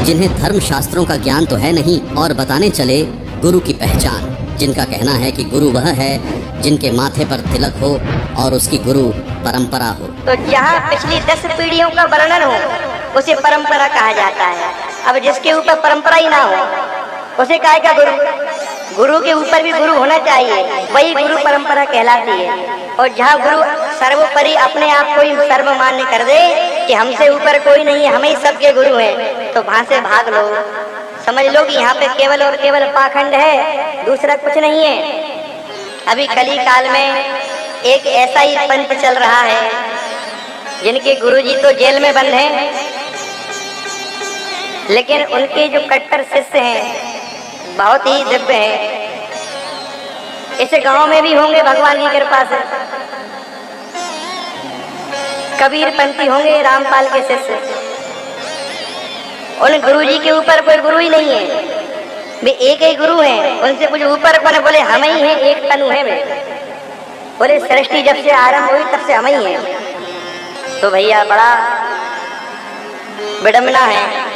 S6: जिन्हें धर्म शास्त्रों का ज्ञान तो है नहीं और बताने चले गुरु की पहचान, जिनका कहना है कि गुरु वह है जिनके माथे पर तिलक हो और उसकी गुरु परंपरा हो।
S7: तो जहाँ पिछली 10 पीढ़ियों का वर्णन हो उसे परंपरा कहा जाता है। अब जिसके ऊपर परंपरा ही ना हो उसे काहे का गुरु? गुरु के ऊपर भी गुरु होना चाहिए, वही गुरु परंपरा कहलाती है। और जहाँ गुरु सर्वोपरि अपने आप को ही सर्व मान्य कर दे कि हमसे ऊपर कोई नहीं है, हम ही सबके गुरु हैं, तो वहाँ से भाग लो। समझ लो कि यहाँ पे केवल और केवल पाखंड है, दूसरा कुछ नहीं है। अभी कली काल में एक ऐसा ही पंथ चल रहा है जिनके गुरुजी तो जेल में बंद हैं, लेकिन उनके जो कट्टर शिष्य हैं बहुत ही दिव्य हैं। इस गांव में भी होंगे भगवान की कृपा से, कबीर पंथी होंगे रामपाल के शिष्य। उन गुरुजी के ऊपर कोई गुरु ही नहीं है, वे एक ही गुरु हैं, उनसे कुछ ऊपर बने बोले हम ही हैं, एक तनु है वे। बोले सृष्टि जब से आरंभ हुई तब से हम ही हैं। तो भैया बड़ा विडम्बना है,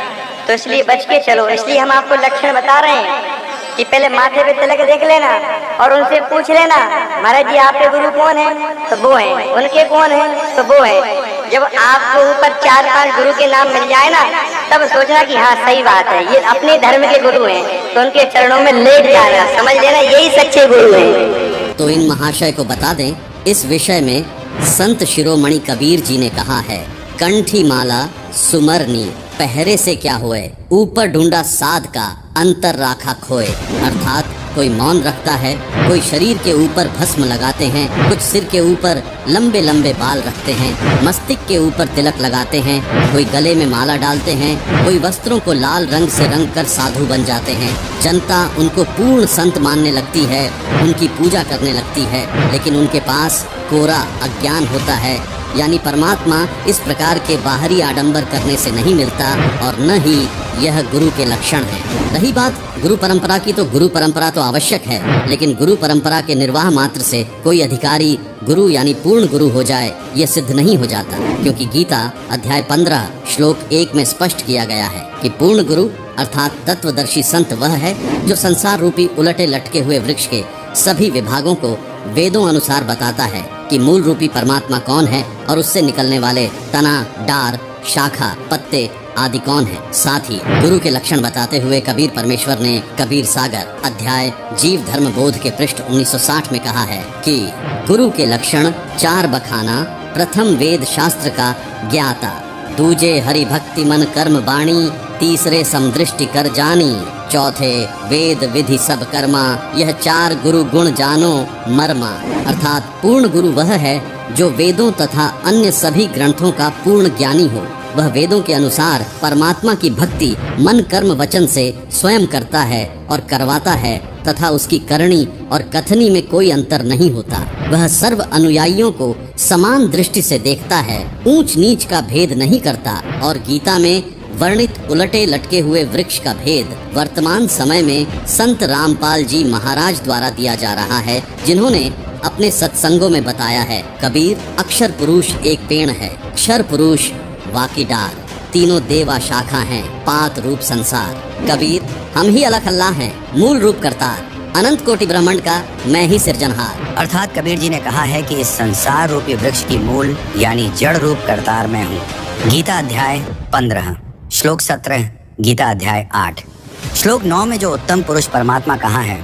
S7: तो इसलिए बच के चलो। इसलिए हम आपको लक्षण बता रहे हैं कि पहले माथे पे तिलक देख लेना और उनसे पूछ लेना, महाराज जी आपके गुरु कौन है? तो वो हैं। उनके कौन है? तो वो है। जब आपको ऊपर 4-5 गुरु के नाम मिल जाए ना, तब सोचना कि हाँ सही बात है, ये अपने धर्म के गुरु हैं, तो उनके चरणों में लेट जाना, समझ लेना यही सच्चे गुरु हैं।
S6: तो इन महाशय को बता दें, इस विषय में संत शिरोमणि कबीर जी ने कहा है, कंठी माला सुमरनी पहरे से क्या होए, ऊपर ढूंढा साध का अंतर राखा खोए। अर्थात कोई मौन रखता है, कोई शरीर के ऊपर भस्म लगाते हैं, कुछ सिर के ऊपर लंबे लंबे बाल रखते हैं, मस्तिष्क के ऊपर तिलक लगाते हैं, कोई गले में माला डालते हैं, कोई वस्त्रों को लाल रंग से रंग कर साधु बन जाते हैं। जनता उनको पूर्ण संत मानने लगती है, उनकी पूजा करने लगती है, लेकिन उनके पास कोरा अज्ञान होता है, यानी परमात्मा इस प्रकार के बाहरी आडंबर करने से नहीं मिलता और न ही यह गुरु के लक्षण है। रही बात गुरु परंपरा की, तो गुरु परंपरा तो आवश्यक है, लेकिन गुरु परंपरा के निर्वाह मात्र से कोई अधिकारी गुरु यानी पूर्ण गुरु हो जाए यह सिद्ध नहीं हो जाता, क्योंकि गीता अध्याय 15 श्लोक 1 में स्पष्ट किया गया है कि पूर्ण गुरु अर्थात तत्वदर्शी संत वह है जो संसार रूपी उलटे लटके हुए वृक्ष के सभी विभागों को वेदों अनुसार बताता है कि मूल रूपी परमात्मा कौन है और उससे निकलने वाले तना, डार, शाखा, पत्ते आदि कौन है। साथ ही गुरु के लक्षण बताते हुए कबीर परमेश्वर ने कबीर सागर अध्याय जीव धर्म बोध के पृष्ठ 1960 में कहा है कि गुरु के लक्षण 4 बखाना। प्रथम वेद शास्त्र का ज्ञाता, दूजे हरि भक्ति मन कर्म बाणी, तीसरे समदृष्टि कर जानी, चौथे वेद विधि सब कर्मा, यह 4 गुरु गुण जानो मर्मा। अर्थात पूर्ण गुरु वह है जो वेदों तथा अन्य सभी ग्रंथों का पूर्ण ज्ञानी हो। वह वेदों के अनुसार परमात्मा की भक्ति मन कर्म वचन से स्वयं करता है और करवाता है तथा उसकी करनी और कथनी में कोई अंतर नहीं होता। वह सर्व अनुयायियों को समान दृष्टि से देखता है, ऊंच नीच का भेद नहीं करता और गीता में वर्णित उलटे लटके हुए वृक्ष का भेद वर्तमान समय में संत रामपाल जी महाराज द्वारा दिया जा रहा है, जिन्होंने अपने सत्संगों में बताया है। कबीर अक्षर पुरुष एक पेड़ है, क्षर पुरुष वाकी डार, तीनों देवा शाखा हैं, पात रूप संसार। कबीर हम ही अलग अल्लाह हैं, मूल रूप करतार, अनंत कोटि ब्रह्मांड का मैं ही सिरजनहार।
S3: अर्थात कबीर जी ने कहा है कि इस संसार रूपी वृक्ष की मूल यानी जड़ रूप करतार मैं हूँ। गीता अध्याय 15 श्लोक 17, गीता अध्याय 8। श्लोक 9 में जो उत्तम पुरुष परमात्मा कहा है,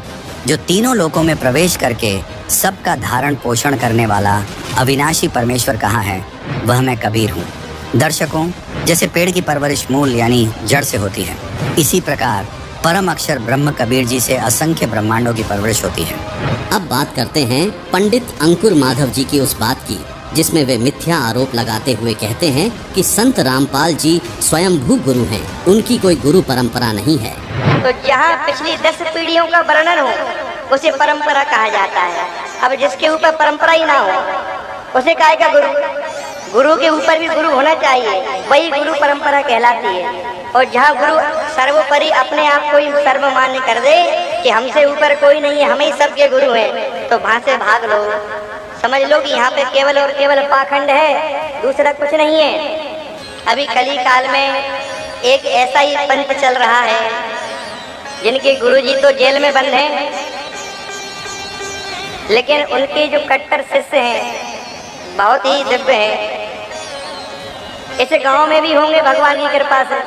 S3: जो तीनों लोकों में प्रवेश करके सबका धारण पोषण करने वाला अविनाशी परमेश्वर कहा है, वह मैं कबीर हूँ। दर्शकों, जैसे पेड़ की परवरिश मूल यानी जड़ से होती है, इसी प्रकार परम अक्षर ब्रह्म कबीर जी से असंख्य ब्रह्मांडों की परवरिश होती है।
S6: अब बात करते हैं पंडित अंकुर माधव जी की उस बात की जिसमें वे मिथ्या आरोप लगाते हुए कहते हैं कि संत रामपाल जी स्वयंभू गुरु हैं, उनकी कोई गुरु परंपरा नहीं है।
S7: तो जहाँ पिछली 10 पीढ़ियों का वर्णन हो उसे परंपरा कहा जाता है। अब जिसके ऊपर परंपरा ही ना हो उसे काहे का गुरु। गुरु के ऊपर भी गुरु होना चाहिए, वही गुरु परंपरा कहलाती है। और जहाँ गुरु सर्वोपरि अपने आप को ही सर्वमान्य कर दे कि हमसे ऊपर कोई नहीं है, हम ही सबके गुरु हैं, तो वहाँ से भाग लो। समझ लो कि यहाँ पे केवल और केवल पाखंड है, दूसरा कुछ नहीं है। अभी कली काल में एक ऐसा ही पंथ चल रहा है जिनके गुरुजी तो जेल में बंद हैं, लेकिन उनके जो कट्टर शिष्य हैं बहुत ही दिव्य हैं। इस गांव में भी होंगे भगवान की कृपा से,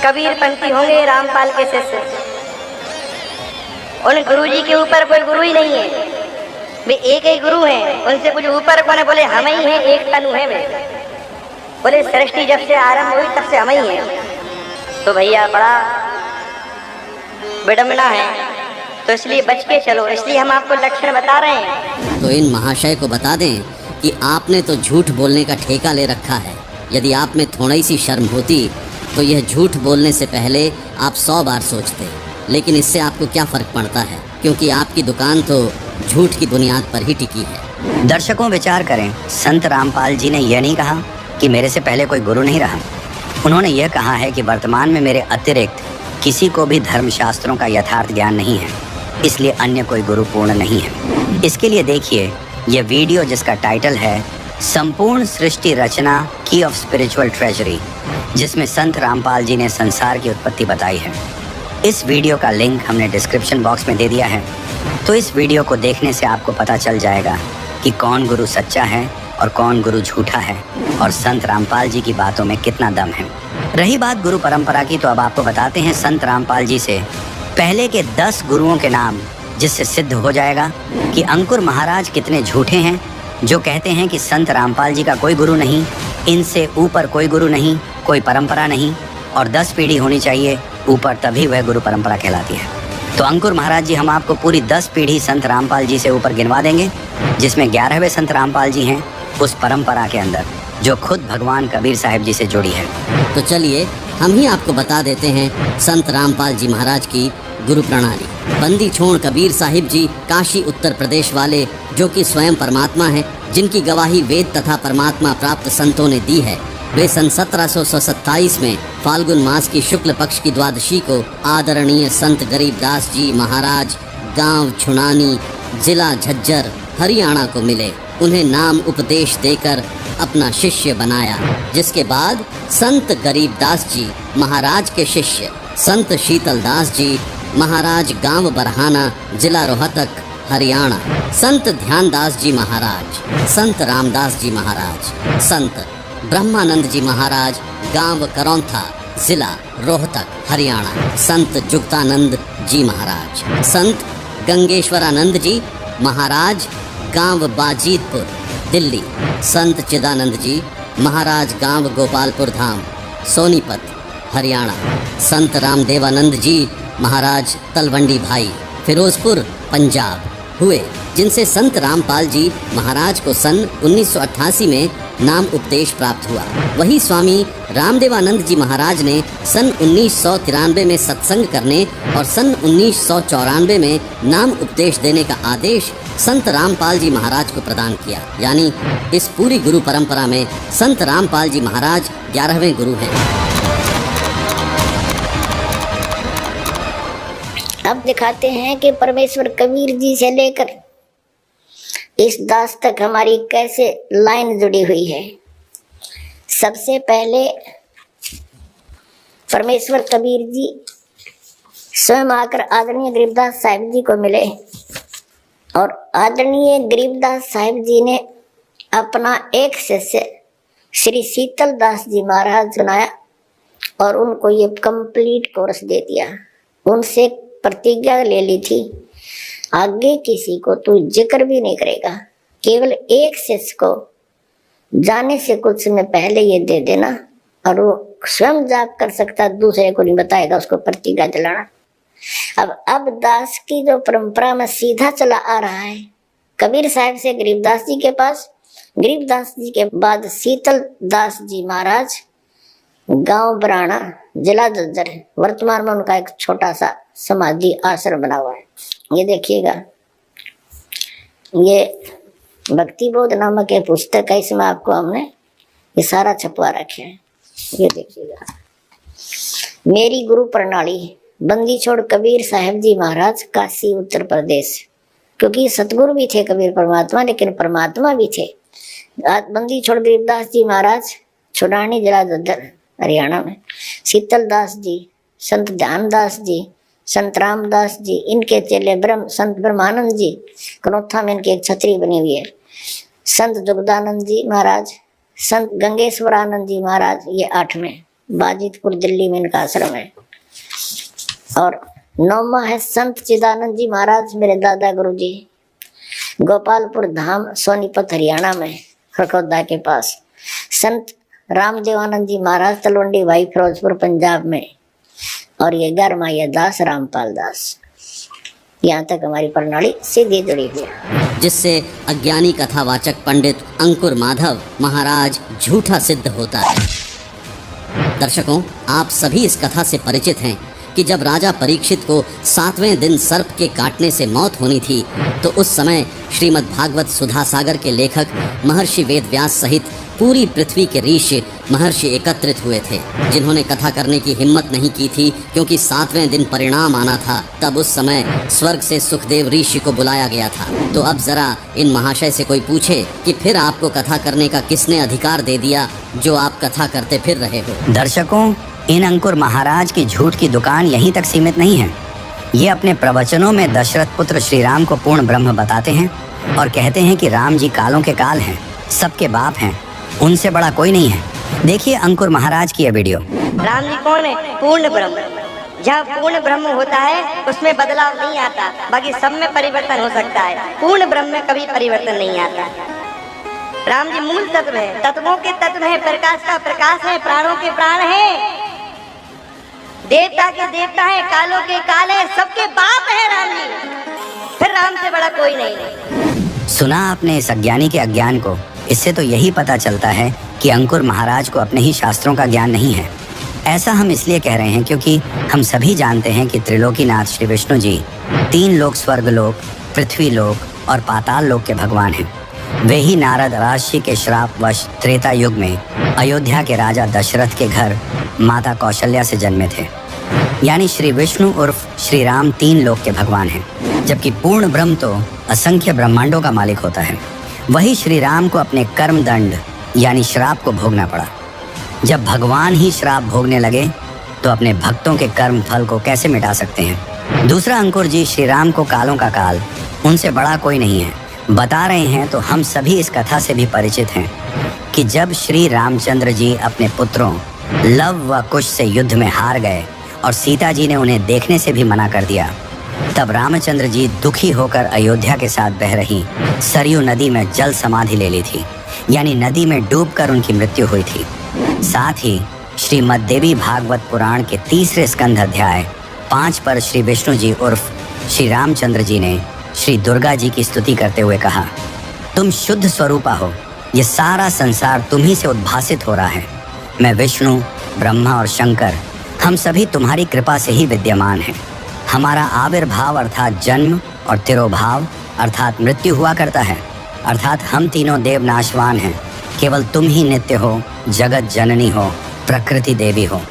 S7: कबीर पंथी होंगे रामपाल के शिष्य। उन गुरुजी के ऊपर कोई गुरु ही नहीं है, वे एक ही गुरु हैं, उनसे कुछ ऊपर कौन है? बोले हम ही हैं, एक तनु है वे। बोले सृष्टि जब से आरंभ हुई तब से हम ही हैं। तो भैया बड़ा विडम्बना है, तो इसलिए बच के चलो, इसलिए हम आपको लक्षण बता रहे हैं।
S6: तो इन महाशय को बता दें कि आपने तो झूठ बोलने का ठेका ले रखा है। यदि आप में थोड़ी सी शर्म होती तो यह झूठ बोलने से पहले आप 100 बार सोचते, लेकिन इससे आपको क्या फर्क पड़ता है, क्योंकि आपकी दुकान तो झूठ की बुनियाद पर ही टिकी है।
S3: दर्शकों विचार करें, संत रामपाल जी ने यह नहीं कहा कि मेरे से पहले कोई गुरु नहीं रहा। उन्होंने यह कहा है कि वर्तमान में मेरे अतिरिक्त किसी को भी धर्मशास्त्रों का यथार्थ ज्ञान नहीं है, इसलिए अन्य कोई गुरु पूर्ण नहीं है। इसके लिए देखिए यह वीडियो जिसका टाइटल है संपूर्ण सृष्टि रचना की ऑफ स्पिरिचुअल ट्रेजरी, जिसमें संत रामपाल जी ने संसार की उत्पत्ति बताई है। इस वीडियो का लिंक हमने डिस्क्रिप्शन बॉक्स में दे दिया है, तो इस वीडियो को देखने से आपको पता चल जाएगा कि कौन गुरु सच्चा है और कौन गुरु झूठा है और संत रामपाल जी की बातों में कितना दम है। रही बात गुरु परंपरा की, तो अब आपको बताते हैं संत रामपाल जी से पहले के 10 गुरुओं के नाम, जिससे सिद्ध हो जाएगा कि अंकुर महाराज कितने झूठे हैं जो कहते हैं कि संत रामपाल जी का कोई गुरु नहीं, इनसे ऊपर कोई गुरु नहीं, कोई परंपरा नहीं, और 10 पीढ़ी होनी चाहिए ऊपर, तभी वह गुरु परंपरा कहलाती है। तो अंकुर महाराज जी हम आपको पूरी 10 पीढ़ी संत रामपाल जी से ऊपर गिनवा देंगे, जिसमें 11वें संत रामपाल जी हैं उस परंपरा के अंदर। जो खुद भगवान कबीर साहिब जी से जुड़ी है।
S6: तो चलिए हम ही आपको बता देते हैं संत रामपाल जी महाराज की गुरु प्रणाली। बंदी छोड़ कबीर साहिब जी काशी उत्तर प्रदेश वाले, जो कि स्वयं परमात्मा हैं, जिनकी गवाही वेद तथा परमात्मा प्राप्त संतों ने दी है, वे सन 1727 में फाल्गुन मास की शुक्ल पक्ष की द्वादशी को आदरणीय संत गरीबदास जी महाराज गांव छुनानी, जिला झज्जर, हरियाणा को मिले। उन्हें नाम उपदेश देकर अपना शिष्य बनाया, जिसके बाद संत गरीबदास जी महाराज के शिष्य संत शीतलदास जी महाराज गांव बरहाना, जिला रोहतक, हरियाणा, संत ध्यानदास जी महाराज, संत रामदास जी महाराज, संत ब्रह्मानंद जी महाराज गांव करौंथा, जिला रोहतक, हरियाणा, संत जुक्तानंद जी महाराज, संत गंगेश्वरानंद जी महाराज गांव बाजीतपुर, दिल्ली, संत चिदानंद जी महाराज गांव गोपालपुर धाम, सोनीपत, हरियाणा, संत रामदेवानंद जी महाराज तलवंडी भाई, फिरोजपुर, पंजाब हुए, जिनसे संत रामपाल जी महाराज को सन 1988 में नाम उपदेश प्राप्त हुआ। वही स्वामी रामदेवानंद जी महाराज ने सन 1993 में सत्संग करने और सन 1994 में नाम उपदेश देने का आदेश संत रामपाल जी महाराज को प्रदान किया। यानी इस पूरी गुरु परंपरा में संत रामपाल जी महाराज 11वें गुरु हैं।
S8: अब दिखाते हैं कि परमेश्वर कबीर जी से लेकर इस दास तक हमारी कैसे लाइन जुड़ी हुई है। सबसे पहले परमेश्वर कबीर जी स्वयं आकर आदरणीय गरीबदास साहिब जी को मिले और आदरणीय गरीबदास साहिब जी ने अपना एक शिष्य श्री शीतलदास जी महाराज बनाया और उनको ये कंप्लीट कोर्स दे दिया। उनसे प्रतिज्ञा ले ली थी, आगे किसी को तू जिक्र भी नहीं करेगा, केवल एक शिष्य को जाने से कुछ समय पहले ये दे देना और वो स्वयं जाप कर सकता, दूसरे को नहीं बताएगा, उसको प्रतिज्ञा दिलाना। अब दास की जो परंपरा में सीधा चला आ रहा है, कबीर साहब से गरीबदास जी के पास, गरीबदास जी के बाद शीतलदास जी महाराज गांव बराना, जिला झज्जर है। वर्तमान में उनका एक छोटा सा समाधि आश्रम बना हुआ है। ये देखिएगा, ये भक्ति बोध नामक एक पुस्तक है, इसमें आपको हमने ये सारा छपवा रखे हैं। ये देखिएगा, मेरी गुरु प्रणाली, बंदी छोड़ कबीर साहब जी महाराज, काशी उत्तर प्रदेश। क्योंकि सतगुरु भी थे कबीर परमात्मा, लेकिन परमात्मा भी थे। बंदी छोड़ गरीबदास जी महाराज छुड़ानी, जिला झज्जर, हरियाणा में। शीतलदास जी, संत ध्यानदास जी, संत रामदास जी, इनके चेले संत ब्रह्मानंद जी, कनौथा में इनकी एक छतरी बनी हुई है। संत जुगदानंद जी महाराज, संत गंगेश्वरानंद जी महाराज, ये 8वें, बाजितपुर दिल्ली में इनका आश्रम है। और 9वां है संत चिदानंद जी महाराज, मेरे दादा गुरु जी, गोपालपुर धाम, सोनीपत, हरियाणा में, खरखौदा के पास। संत रामदेवानंद जी महाराज, तलवंडी भाई, फिरोजपुर, पंजाब में। और ये 11वां ये दास रामपाल दास। यहाँ तक हमारी प्रणाली सीधी जुड़ी हुई है,
S6: जिससे अज्ञानी कथावाचक पंडित अंकुर माधव महाराज झूठा सिद्ध होता है। दर्शकों, आप सभी इस कथा से परिचित हैं कि जब राजा परीक्षित को 7वें दिन सर्प के काटने से मौत होनी थी, तो उस समय श्रीमद् भागवत सुधा सागर के लेखक महर्षि वेदव्यास सहित पूरी पृथ्वी के ऋषि महर्षि एकत्रित हुए थे, जिन्होंने कथा करने की हिम्मत नहीं की थी, क्योंकि 7वें दिन परिणाम आना था। तब उस समय स्वर्ग से सुखदेव ऋषि को बुलाया गया था। तो अब जरा इन महाशय से कोई पूछे कि फिर आपको कथा करने का किसने अधिकार दे दिया, जो आप कथा करते फिर रहे हो।
S3: दर्शकों, इन अंकुर महाराज की झूठ की दुकान यहीं तक सीमित नहीं है। ये अपने प्रवचनों में दशरथ पुत्र श्री राम को पूर्ण ब्रह्म बताते हैं और कहते हैं कि राम जी कालों के काल हैं, सबके बाप हैं, उनसे बड़ा कोई नहीं है। देखिए अंकुर महाराज की यह वीडियो।
S7: राम जी कौन है? पूर्ण ब्रह्म। जहाँ पूर्ण ब्रह्म होता है उसमें बदलाव नहीं आता, बाकी सब में परिवर्तन हो सकता है। पूर्ण ब्रह्म में कभी परिवर्तन नहीं आता। राम जी मूल तत्व है, तत्वों के तत्व है, प्रकाश का प्रकाश है, प्राणों के प्राण है, देवता के देवता है, कालों के काल है, सबके बाप है राम जी। फिर राम से बड़ा कोई नहीं।
S3: सुना आपने इस अज्ञानी के अज्ञान को। इससे तो यही पता चलता है कि अंकुर महाराज को अपने ही शास्त्रों का ज्ञान नहीं है। ऐसा हम इसलिए कह रहे हैं क्योंकि हम सभी जानते हैं कि त्रिलोकीनाथ श्री विष्णु जी 3 लोक, स्वर्ग लोक, पृथ्वी लोक और पाताल लोक के भगवान हैं। वे ही नारद राजर्षि के श्रापवश त्रेता युग में अयोध्या के राजा दशरथ के घर माता कौशल्या से जन्मे थे। यानी श्री विष्णु उर्फ श्री राम 3 लोक के भगवान हैं। जबकि पूर्ण ब्रह्म तो असंख्य ब्रह्मांडों का मालिक होता है। वही श्री राम को अपने कर्म दंड यानी श्राप को भोगना पड़ा। जब भगवान ही श्राप भोगने लगे तो अपने भक्तों के कर्म फल को कैसे मिटा सकते हैं। दूसरा, अंकुर जी श्री राम को कालों का काल, उनसे बड़ा कोई नहीं है, बता रहे हैं। तो हम सभी इस कथा से भी परिचित हैं कि जब श्री रामचंद्र जी अपने पुत्रों लव व कुश से युद्ध में हार गए और सीता जी ने उन्हें देखने से भी मना कर दिया, तब रामचंद्र जी दुखी होकर अयोध्या के साथ बह रही सरयू नदी में जल समाधि ले ली थी। यानी नदी में डूबकर उनकी मृत्यु हुई थी। साथ ही श्रीमद्देवी भागवत पुराण के 3 स्कंध अध्याय 5 पर श्री विष्णु जी उर्फ श्री रामचंद्र जी ने श्री दुर्गा जी की स्तुति करते हुए कहा, तुम शुद्ध स्वरूपा हो, ये सारा संसार तुम्ही से उद्भासित हो रहा है। मैं विष्णु, ब्रह्मा और शंकर, हम सभी तुम्हारी कृपा से ही विद्यमान हैं। हमारा आविर्भाव अर्थात जन्म और तिरोभाव अर्थात मृत्यु हुआ करता है। अर्थात हम तीनों देव नाशवान हैं, केवल तुम ही नित्य हो, जगत जननी हो, प्रकृति देवी हो।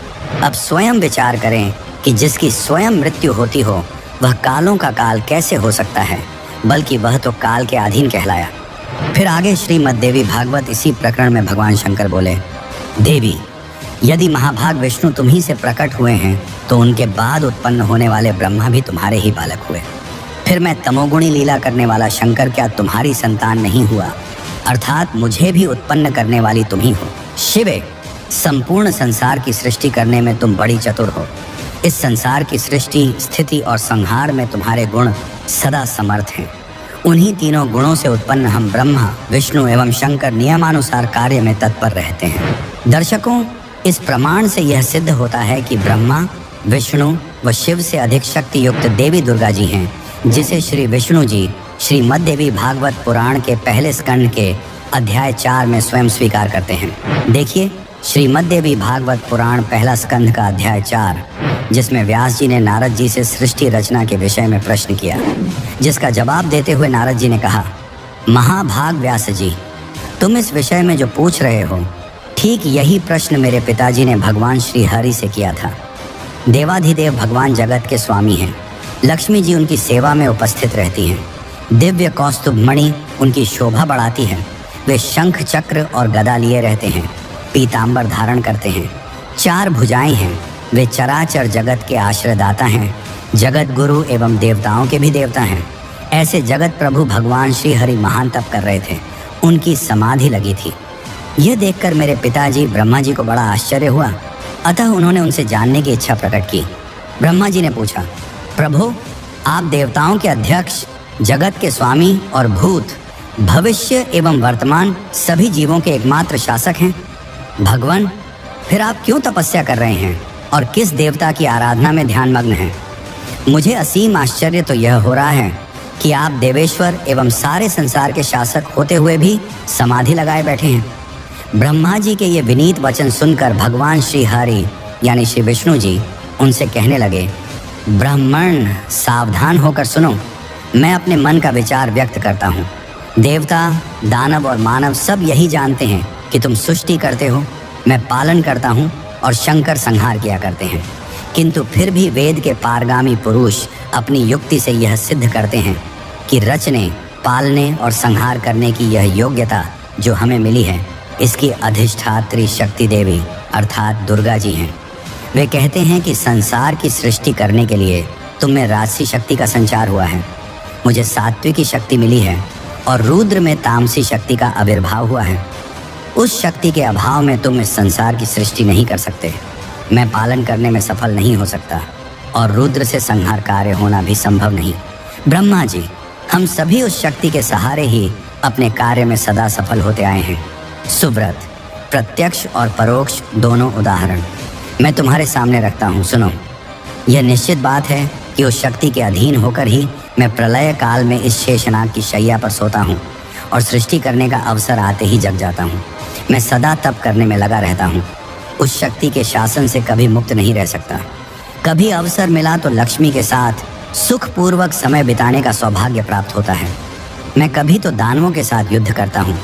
S3: अब स्वयं विचार करें कि जिसकी स्वयं मृत्यु होती हो वह कालों का काल कैसे हो सकता है, बल्कि वह तो काल के अधीन कहलाया। फिर आगे श्रीमद्देवी भागवत इसी प्रकरण में भगवान शंकर बोले, देवी, यदि महाभाग विष्णु तुम्ही से प्रकट हुए हैं तो उनके बाद उत्पन्न होने वाले ब्रह्मा भी तुम्हारे ही बालक हुए। फिर मैं तमोगुणी लीला करने वाला शंकर क्या तुम्हारी संतान नहीं हुआ? अर्थात मुझे भी उत्पन्न करने वाली तुम ही हो। शिवे, संपूर्ण संसार की सृष्टि करने में तुम बड़ी चतुर हो। इस संसार की सृष्टि, स्थिति और संहार में तुम्हारे गुण सदा समर्थ हैं। उन्हीं तीनों गुणों से उत्पन्न हम ब्रह्मा, विष्णु एवं शंकर नियमानुसार कार्य में तत्पर रहते हैं। दर्शकों, इस प्रमाण से यह सिद्ध होता है कि ब्रह्मा, विष्णु व शिव से अधिक शक्ति युक्त देवी दुर्गा जी हैं, जिसे श्री विष्णु जी श्रीमद्देवी भागवत पुराण के पहले स्कंद के अध्याय 4 में स्वयं स्वीकार करते हैं। देखिए श्रीमद्देवी भागवत पुराण पहला स्कंद का अध्याय 4, जिसमें व्यास जी ने नारद जी से सृष्टि रचना के विषय में प्रश्न किया, जिसका जवाब देते हुए नारद जी ने कहा, महाभाग व्यास जी, तुम इस विषय में जो पूछ रहे हो, ठीक यही प्रश्न मेरे पिताजी ने भगवान श्री हरि से किया था। देवाधिदेव भगवान जगत के स्वामी हैं। लक्ष्मी जी उनकी सेवा में उपस्थित रहती हैं। दिव्य कौस्तुभ मणि उनकी शोभा बढ़ाती है। वे शंख, चक्र और गदा लिए रहते हैं, पीतांबर धारण करते हैं, 4 भुजाएं हैं। वे चराचर जगत के आश्रयदाता हैं, जगत गुरु एवं देवताओं के भी देवता हैं। ऐसे जगत प्रभु भगवान श्री हरि महान तप कर रहे थे, उनकी समाधि लगी थी। यह देखकर मेरे पिताजी ब्रह्मा जी को बड़ा आश्चर्य हुआ, अतः उन्होंने उनसे जानने की इच्छा प्रकट की। ब्रह्मा जी ने पूछा, प्रभु, आप देवताओं के अध्यक्ष, जगत के स्वामी और भूत, भविष्य एवं वर्तमान सभी जीवों के एकमात्र शासक हैं। भगवान, फिर आप क्यों तपस्या कर रहे हैं और किस देवता की आराधना में ध्यानमग्न हैं? मुझे असीम आश्चर्य तो यह हो रहा है कि आप देवेश्वर एवं सारे संसार के शासक होते हुए भी समाधि लगाए बैठे हैं। ब्रह्मा जी के ये विनीत वचन सुनकर भगवान श्री हरि यानी श्री विष्णु जी उनसे कहने लगे, ब्राह्मण, सावधान होकर सुनो, मैं अपने मन का विचार व्यक्त करता हूँ। देवता, दानव और मानव सब यही जानते हैं कि तुम सृष्टि करते हो, मैं पालन करता हूँ और शंकर संहार किया करते हैं। किंतु फिर भी वेद के पारगामी पुरुष अपनी युक्ति से यह सिद्ध करते हैं कि रचने, पालने और संहार करने की यह योग्यता जो हमें मिली है, इसकी अधिष्ठात्री शक्ति देवी अर्थात दुर्गा जी हैं। वे कहते हैं कि संसार की सृष्टि करने के लिए तुम में राजसी शक्ति का संचार हुआ है, मुझे सात्विकी शक्ति मिली है और रुद्र में तामसी शक्ति का आविर्भाव हुआ है। उस शक्ति के अभाव में तुम इस संसार की सृष्टि नहीं कर सकते, मैं पालन करने में सफल नहीं हो सकता और रुद्र से संहार कार्य होना भी संभव नहीं। ब्रह्मा जी, हम सभी उस शक्ति के सहारे ही अपने कार्य में सदा सफल होते आए हैं। सुव्रत, प्रत्यक्ष और परोक्ष दोनों उदाहरण मैं तुम्हारे सामने रखता हूँ, सुनो। यह निश्चित बात है कि उस शक्ति के अधीन होकर ही मैं प्रलय काल में इस शेषनाग की शैया पर सोता हूँ
S6: और सृष्टि करने का अवसर आते ही जग जाता हूँ। मैं सदा तप करने में लगा रहता हूँ। उस शक्ति के शासन से कभी मुक्त नहीं रह सकता। कभी अवसर मिला तो लक्ष्मी के साथ सुखपूर्वक समय बिताने का सौभाग्य प्राप्त होता है। मैं कभी तो दानवों के साथ युद्ध करता हूँ।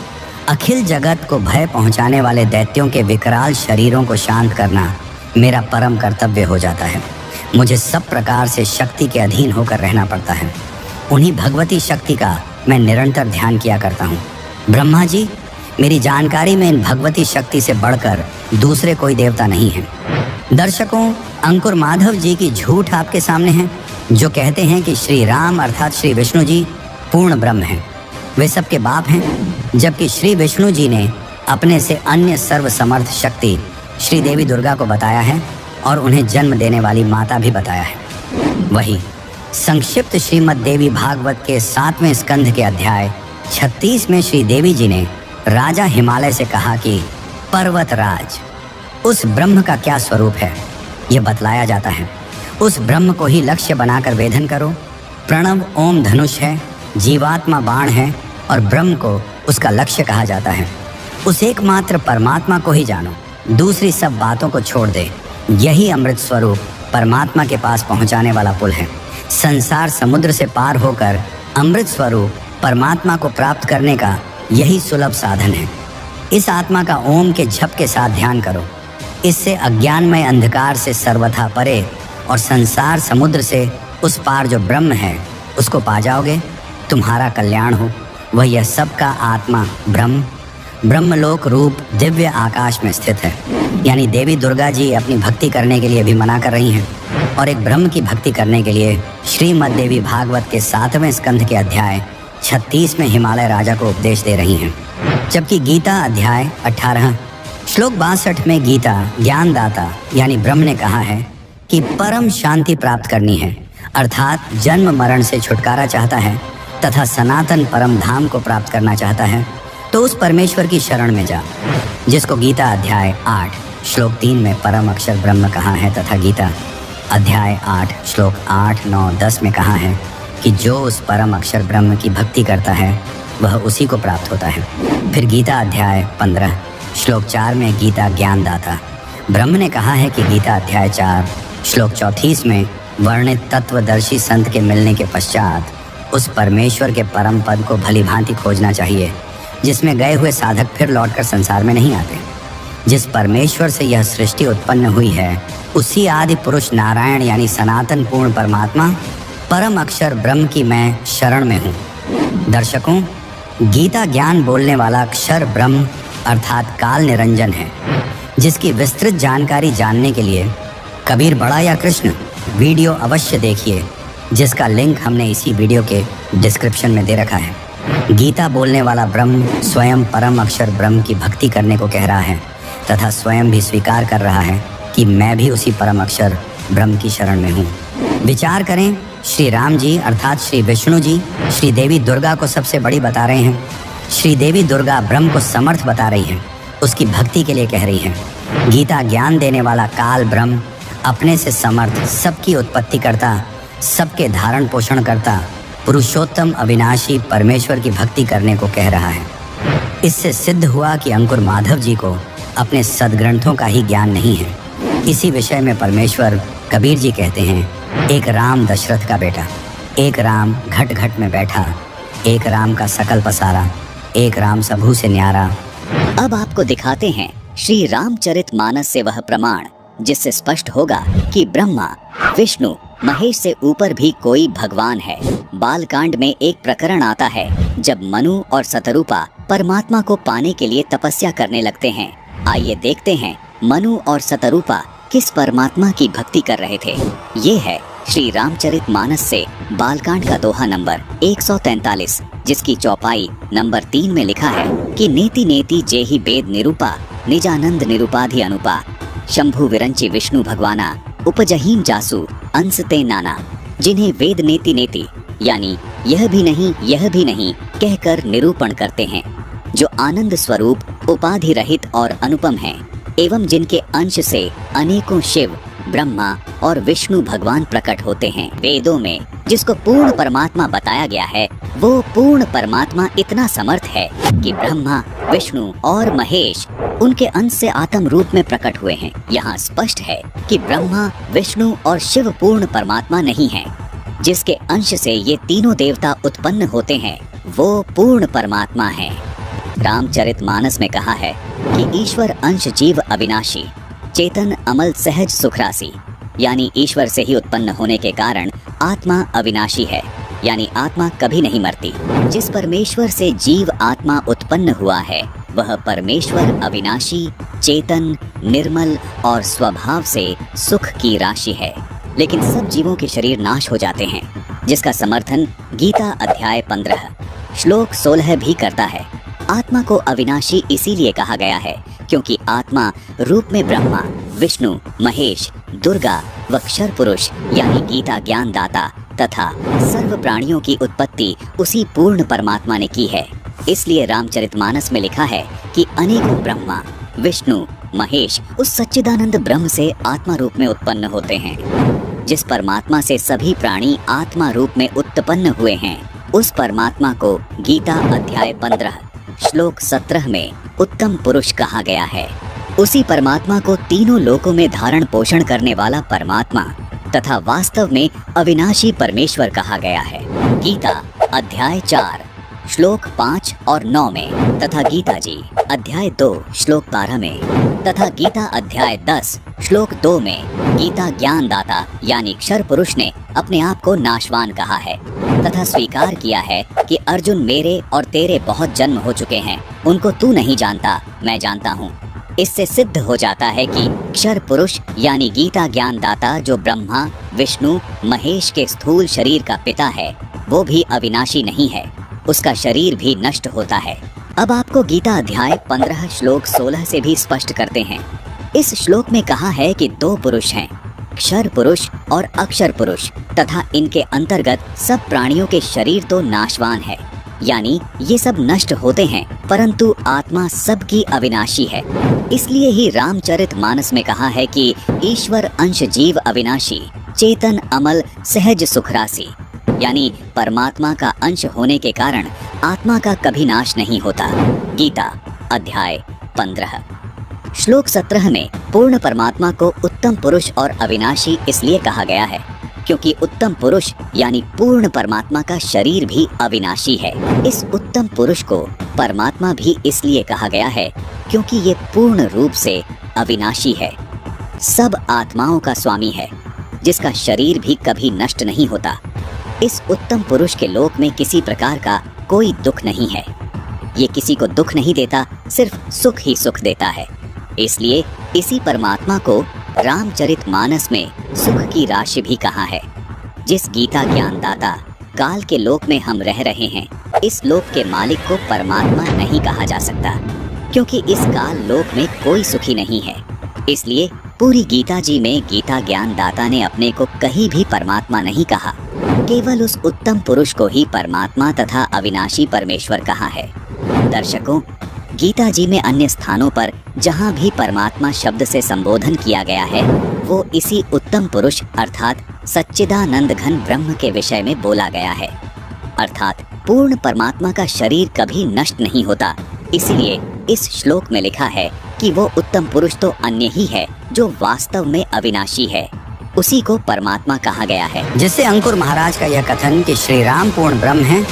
S6: अखिल जगत को भय पहुँचाने वाले दैत्यों के विकराल शरीरों को शांत करना मेरा परम कर्तव्य हो जाता है। मुझे सब प्रकार से शक्ति के अधीन होकर रहना पड़ता है। उन्हीं भगवती शक्ति का मैं निरंतर ध्यान किया करता हूँ। ब्रह्मा जी, मेरी जानकारी में इन भगवती शक्ति से बढ़कर दूसरे कोई देवता नहीं है। दर्शकों, अंकुर माधव जी की झूठ आपके सामने है, जो कहते हैं कि श्री राम अर्थात श्री विष्णु जी पूर्ण ब्रह्म हैं। वे सबके बाप हैं, जबकि श्री विष्णु जी ने अपने से अन्य सर्वसमर्थ शक्ति श्री देवी दुर्गा को बताया है और उन्हें जन्म देने वाली माता भी बताया है। वही संक्षिप्त श्रीमद् देवी भागवत के 7वें स्कंध के अध्याय 36 में श्री देवी जी ने राजा हिमालय से कहा कि पर्वतराज, उस ब्रह्म का क्या स्वरूप है यह बतलाया जाता है। उस ब्रह्म को ही लक्ष्य बनाकर वेधन करो। प्रणव ओम धनुष है, जीवात्मा बाण है और ब्रह्म को उसका लक्ष्य कहा जाता है। उस एकमात्र परमात्मा को ही जानो, दूसरी सब बातों को छोड़ दे। यही अमृत स्वरूप परमात्मा के पास पहुंचाने वाला पुल है। संसार समुद्र से पार होकर अमृत स्वरूप परमात्मा को प्राप्त करने का यही सुलभ साधन है। इस आत्मा का ओम के झप के साथ ध्यान करो। इससे अज्ञानमय अंधकार से सर्वथा परे और संसार समुद्र से उस पार जो ब्रह्म है उसको पा जाओगे। तुम्हारा कल्याण हो। वह यह सबका आत्मा ब्रह्मलोक रूप दिव्य आकाश में स्थित है। यानी देवी दुर्गा जी अपनी भक्ति करने के लिए भी मना कर रही हैं और एक ब्रह्म की भक्ति करने के लिए श्रीमद् देवी भागवत के 7वें स्कंध के अध्याय 36 में हिमालय राजा को उपदेश दे रही हैं। जबकि गीता अध्याय 18 श्लोक 62 में गीता ज्ञानदाता यानी ब्रह्म ने कहा है कि परम शांति प्राप्त करनी है, अर्थात जन्म मरण से छुटकारा चाहता है तथा सनातन परम धाम को प्राप्त करना चाहता है तो उस परमेश्वर की शरण में जा, जिसको गीता अध्याय 8 श्लोक 3 में परम अक्षर ब्रह्म कहा है तथा गीता अध्याय 8 श्लोक 8, 9, 10 में कहा है कि जो उस परम अक्षर ब्रह्म की भक्ति करता है वह उसी को प्राप्त होता है। फिर गीता अध्याय 15 श्लोक 4 में गीता ज्ञानदाता ब्रह्म ने कहा है कि गीता अध्याय 4 श्लोक 34 में वर्णित तत्वदर्शी संत के मिलने के पश्चात उस परमेश्वर के परम पद को भली भांति खोजना चाहिए, जिसमें गए हुए साधक फिर लौटकर संसार में नहीं आते। जिस परमेश्वर से यह सृष्टि उत्पन्न हुई है उसी आदि पुरुष नारायण यानी सनातन पूर्ण परमात्मा परम अक्षर ब्रह्म की मैं शरण में हूँ। दर्शकों, गीता ज्ञान बोलने वाला अक्षर ब्रह्म अर्थात काल निरंजन है, जिसकी विस्तृत जानकारी जानने के लिए कबीर बड़ा या कृष्ण वीडियो अवश्य देखिए, जिसका लिंक हमने इसी वीडियो के डिस्क्रिप्शन में दे रखा है। गीता बोलने वाला ब्रह्म स्वयं परम अक्षर ब्रह्म की भक्ति करने को कह रहा है तथा स्वयं भी स्वीकार कर रहा है कि मैं भी उसी परम अक्षर ब्रह्म की शरण में हूँ। विचार करें, श्री राम जी अर्थात श्री विष्णु जी श्री देवी दुर्गा को सबसे बड़ी बता रहे हैं। श्री देवी दुर्गा ब्रह्म को समर्थ बता रही हैं, उसकी भक्ति के लिए कह रही हैं। गीता ज्ञान देने वाला काल ब्रह्म अपने से समर्थ, सबकी उत्पत्ति करता, सबके धारण पोषण करता, पुरुषोत्तम अविनाशी परमेश्वर की भक्ति करने को कह रहा है। इससे सिद्ध हुआ कि अंकुर माधव जी को अपने सदग्रंथों का ही ज्ञान नहीं है। इसी विषय में परमेश्वर कबीर जी कहते हैं, एक राम दशरथ का बेटा, एक राम घट घट में बैठा, एक राम का सकल पसारा, एक राम सबू से न्यारा।
S5: अब आपको दिखाते हैं श्री रामचरित मानस से वह प्रमाण जिससे स्पष्ट होगा कि ब्रह्मा, विष्णु, महेश से ऊपर भी कोई भगवान है। बालकांड में एक प्रकरण आता है जब मनु और सतरूपा परमात्मा को पाने के लिए तपस्या करने लगते हैं। आइए देखते हैं मनु और सतरूपा किस परमात्मा की भक्ति कर रहे थे। ये है श्री रामचरित मानस से बालकांड का दोहा नंबर 143, जिसकी चौपाई नंबर 3 में लिखा है कि नेति नेति जेहि वेद निरूपा, निजानंद निरूपाधि अनुपा, शंभु विरंची विष्णु भगवाना, उपजहीन जासु अंश ते नाना। जिन्हें वेद नेति नेति यानी यह भी नहीं कहकर निरूपण करते हैं, जो आनंद स्वरूप, उपाधि रहित और अनुपम हैं, एवं जिनके अंश से अनेकों शिव
S6: ब्रह्मा और विष्णु भगवान प्रकट होते हैं। वेदों में जिसको पूर्ण परमात्मा बताया गया है, वो पूर्ण परमात्मा इतना समर्थ है कि ब्रह्मा, विष्णु और महेश उनके अंश से आत्म रूप में प्रकट हुए हैं। यहाँ स्पष्ट है कि ब्रह्मा, विष्णु और शिव पूर्ण परमात्मा नहीं है। जिसके अंश से ये तीनों देवता उत्पन्न होते हैं, वो पूर्ण परमात्मा है। रामचरितमानस में कहा है कि ईश्वर अंश जीव अविनाशी, चेतन अमल सहज सुखरासी। यानी ईश्वर से ही उत्पन्न होने के कारण आत्मा अविनाशी है, यानी आत्मा कभी नहीं मरती। जिस परमेश्वर से जीव आत्मा उत्पन्न हुआ है, वह परमेश्वर अविनाशी, चेतन, निर्मल और स्वभाव से सुख की राशि है। लेकिन सब जीवों के शरीर नाश हो जाते हैं, जिसका समर्थन गीता अध्याय 15 श्लोक 16 भी करता है। आत्मा को अविनाशी इसीलिए कहा गया है क्योंकि आत्मा रूप में ब्रह्मा, विष्णु, महेश, दुर्गा व क्षर पुरुष यानी गीता ज्ञान दाता तथा सर्व प्राणियों की उत्पत्ति उसी पूर्ण परमात्मा ने की है। इसलिए रामचरितमानस में लिखा है कि अनेकों ब्रह्मा, विष्णु, महेश उस सच्चिदानंद ब्रह्म से आत्मा रूप में उत्पन्न होते हैं। जिस परमात्मा से सभी प्राणी आत्मा रूप में उत्पन्न हुए हैं, उस परमात्मा को गीता अध्याय 15 श्लोक 17 में उत्तम पुरुष कहा गया है। उसी परमात्मा को तीनों लोकों में धारण पोषण करने वाला परमात्मा तथा वास्तव में अविनाशी परमेश्वर कहा गया है। गीता अध्याय 4 श्लोक 5 और 9 में तथा गीता जी अध्याय 2 श्लोक 12 में तथा गीता अध्याय 10 श्लोक 2 में गीता ज्ञान दाता यानी क्षर पुरुष ने अपने आप को नाशवान कहा है तथा स्वीकार किया है कि अर्जुन मेरे और तेरे बहुत जन्म हो चुके हैं, उनको तू नहीं जानता, मैं जानता हूँ। इससे सिद्ध हो जाता है कि क्षर पुरुष यानी गीता ज्ञान दाता जो ब्रह्मा, विष्णु, महेश के स्थूल शरीर का पिता है, वो भी अविनाशी नहीं है, उसका शरीर भी नष्ट होता है। अब आपको गीता अध्याय 15 श्लोक 16 से भी स्पष्ट करते हैं। इस श्लोक में कहा है कि दो पुरुष हैं, क्षर पुरुष और अक्षर पुरुष, तथा इनके अंतर्गत सब प्राणियों के शरीर तो नाशवान है, यानी ये सब नष्ट होते हैं, परंतु आत्मा सबकी अविनाशी है। इसलिए ही रामचरितमानस में कहा है कि ईश्वर अंश जीव अविनाशी, चेतन अमल सहज सुखरासी, यानी परमात्मा का अंश होने के कारण आत्मा का कभी नाश नहीं होता। गीता अध्याय 15 श्लोक 17 में पूर्ण परमात्मा को उत्तम पुरुष और अविनाशी इसलिए कहा गया है क्योंकि उत्तम पुरुष यानी पूर्ण परमात्मा का शरीर भी अविनाशी है। इस उत्तम पुरुष को परमात्मा भी इसलिए कहा गया है क्योंकि ये पूर्ण रूप से अविनाशी है, सब आत्माओं का स्वामी है, जिसका शरीर भी कभी नष्ट नहीं होता। इस उत्तम पुरुष के लोक में किसी प्रकार का कोई दुख नहीं है, ये किसी को दुख नहीं देता, सिर्फ सुख ही सुख देता है। इसलिए इसी परमात्मा को रामचरितमानस में सुख की राशि भी कहा है। जिस गीता ज्ञानदाता काल के लोक में हम रह रहे हैं, इस लोक के मालिक को परमात्मा नहीं कहा जा सकता क्योंकि इस काल लोक में कोई सुखी नहीं है। इसलिए पूरी गीता जी में गीता ज्ञानदाता ने अपने को कहीं भी परमात्मा नहीं कहा, केवल उस उत्तम पुरुष को ही परमात्मा तथा अविनाशी परमेश्वर कहा है। दर्शकों, गीता जी में अन्य स्थानों पर जहाँ भी परमात्मा शब्द से संबोधन किया गया है, वो इसी उत्तम पुरुष अर्थात सच्चिदानंद घन ब्रह्म के विषय में बोला गया है। अर्थात पूर्ण परमात्मा का शरीर कभी नष्ट नहीं होता। इसीलिए इस श्लोक में लिखा है कि वो उत्तम पुरुष तो अन्य ही है जो वास्तव में अविनाशी है, उसी को परमात्मा कहा गया है।
S9: जिससे अंकुर महाराज का यह कथन कि श्री राम पूर्ण ब्रह्म है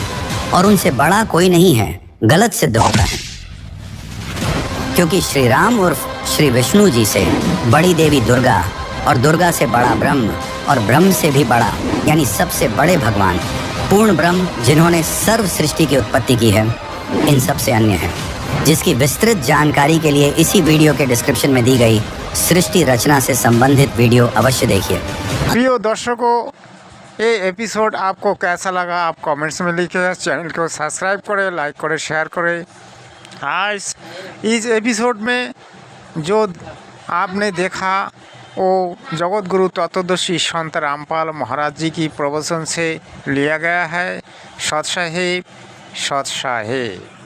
S9: और उनसे बड़ा कोई नहीं है, गलत सिद्ध होता है, क्योंकि श्री राम उर्फ श्री विष्णु जी से बड़ी देवी दुर्गा और दुर्गा से बड़ा ब्रह्म और ब्रह्म से भी बड़ा यानी सबसे बड़े भगवान पूर्ण ब्रह्म जिन्होंने सर्व सृष्टि की उत्पत्ति की है, इन सब से अन्य है, जिसकी विस्तृत जानकारी के लिए इसी वीडियो के डिस्क्रिप्शन में दी गई सृष्टि रचना से संबंधित वीडियो अवश्य देखिए।
S2: प्रिय दर्शकों, ये एपिसोड आपको कैसा लगा आप कमेंट्स में लिखिए। चैनल को सब्सक्राइब करें, लाइक करें, शेयर करें। आज इस एपिसोड में जो आपने देखा वो जगत गुरु तत्वदर्शी संत रामपाल महाराज जी की प्रवचन से लिया गया है। सत साहिब, सत साहिब।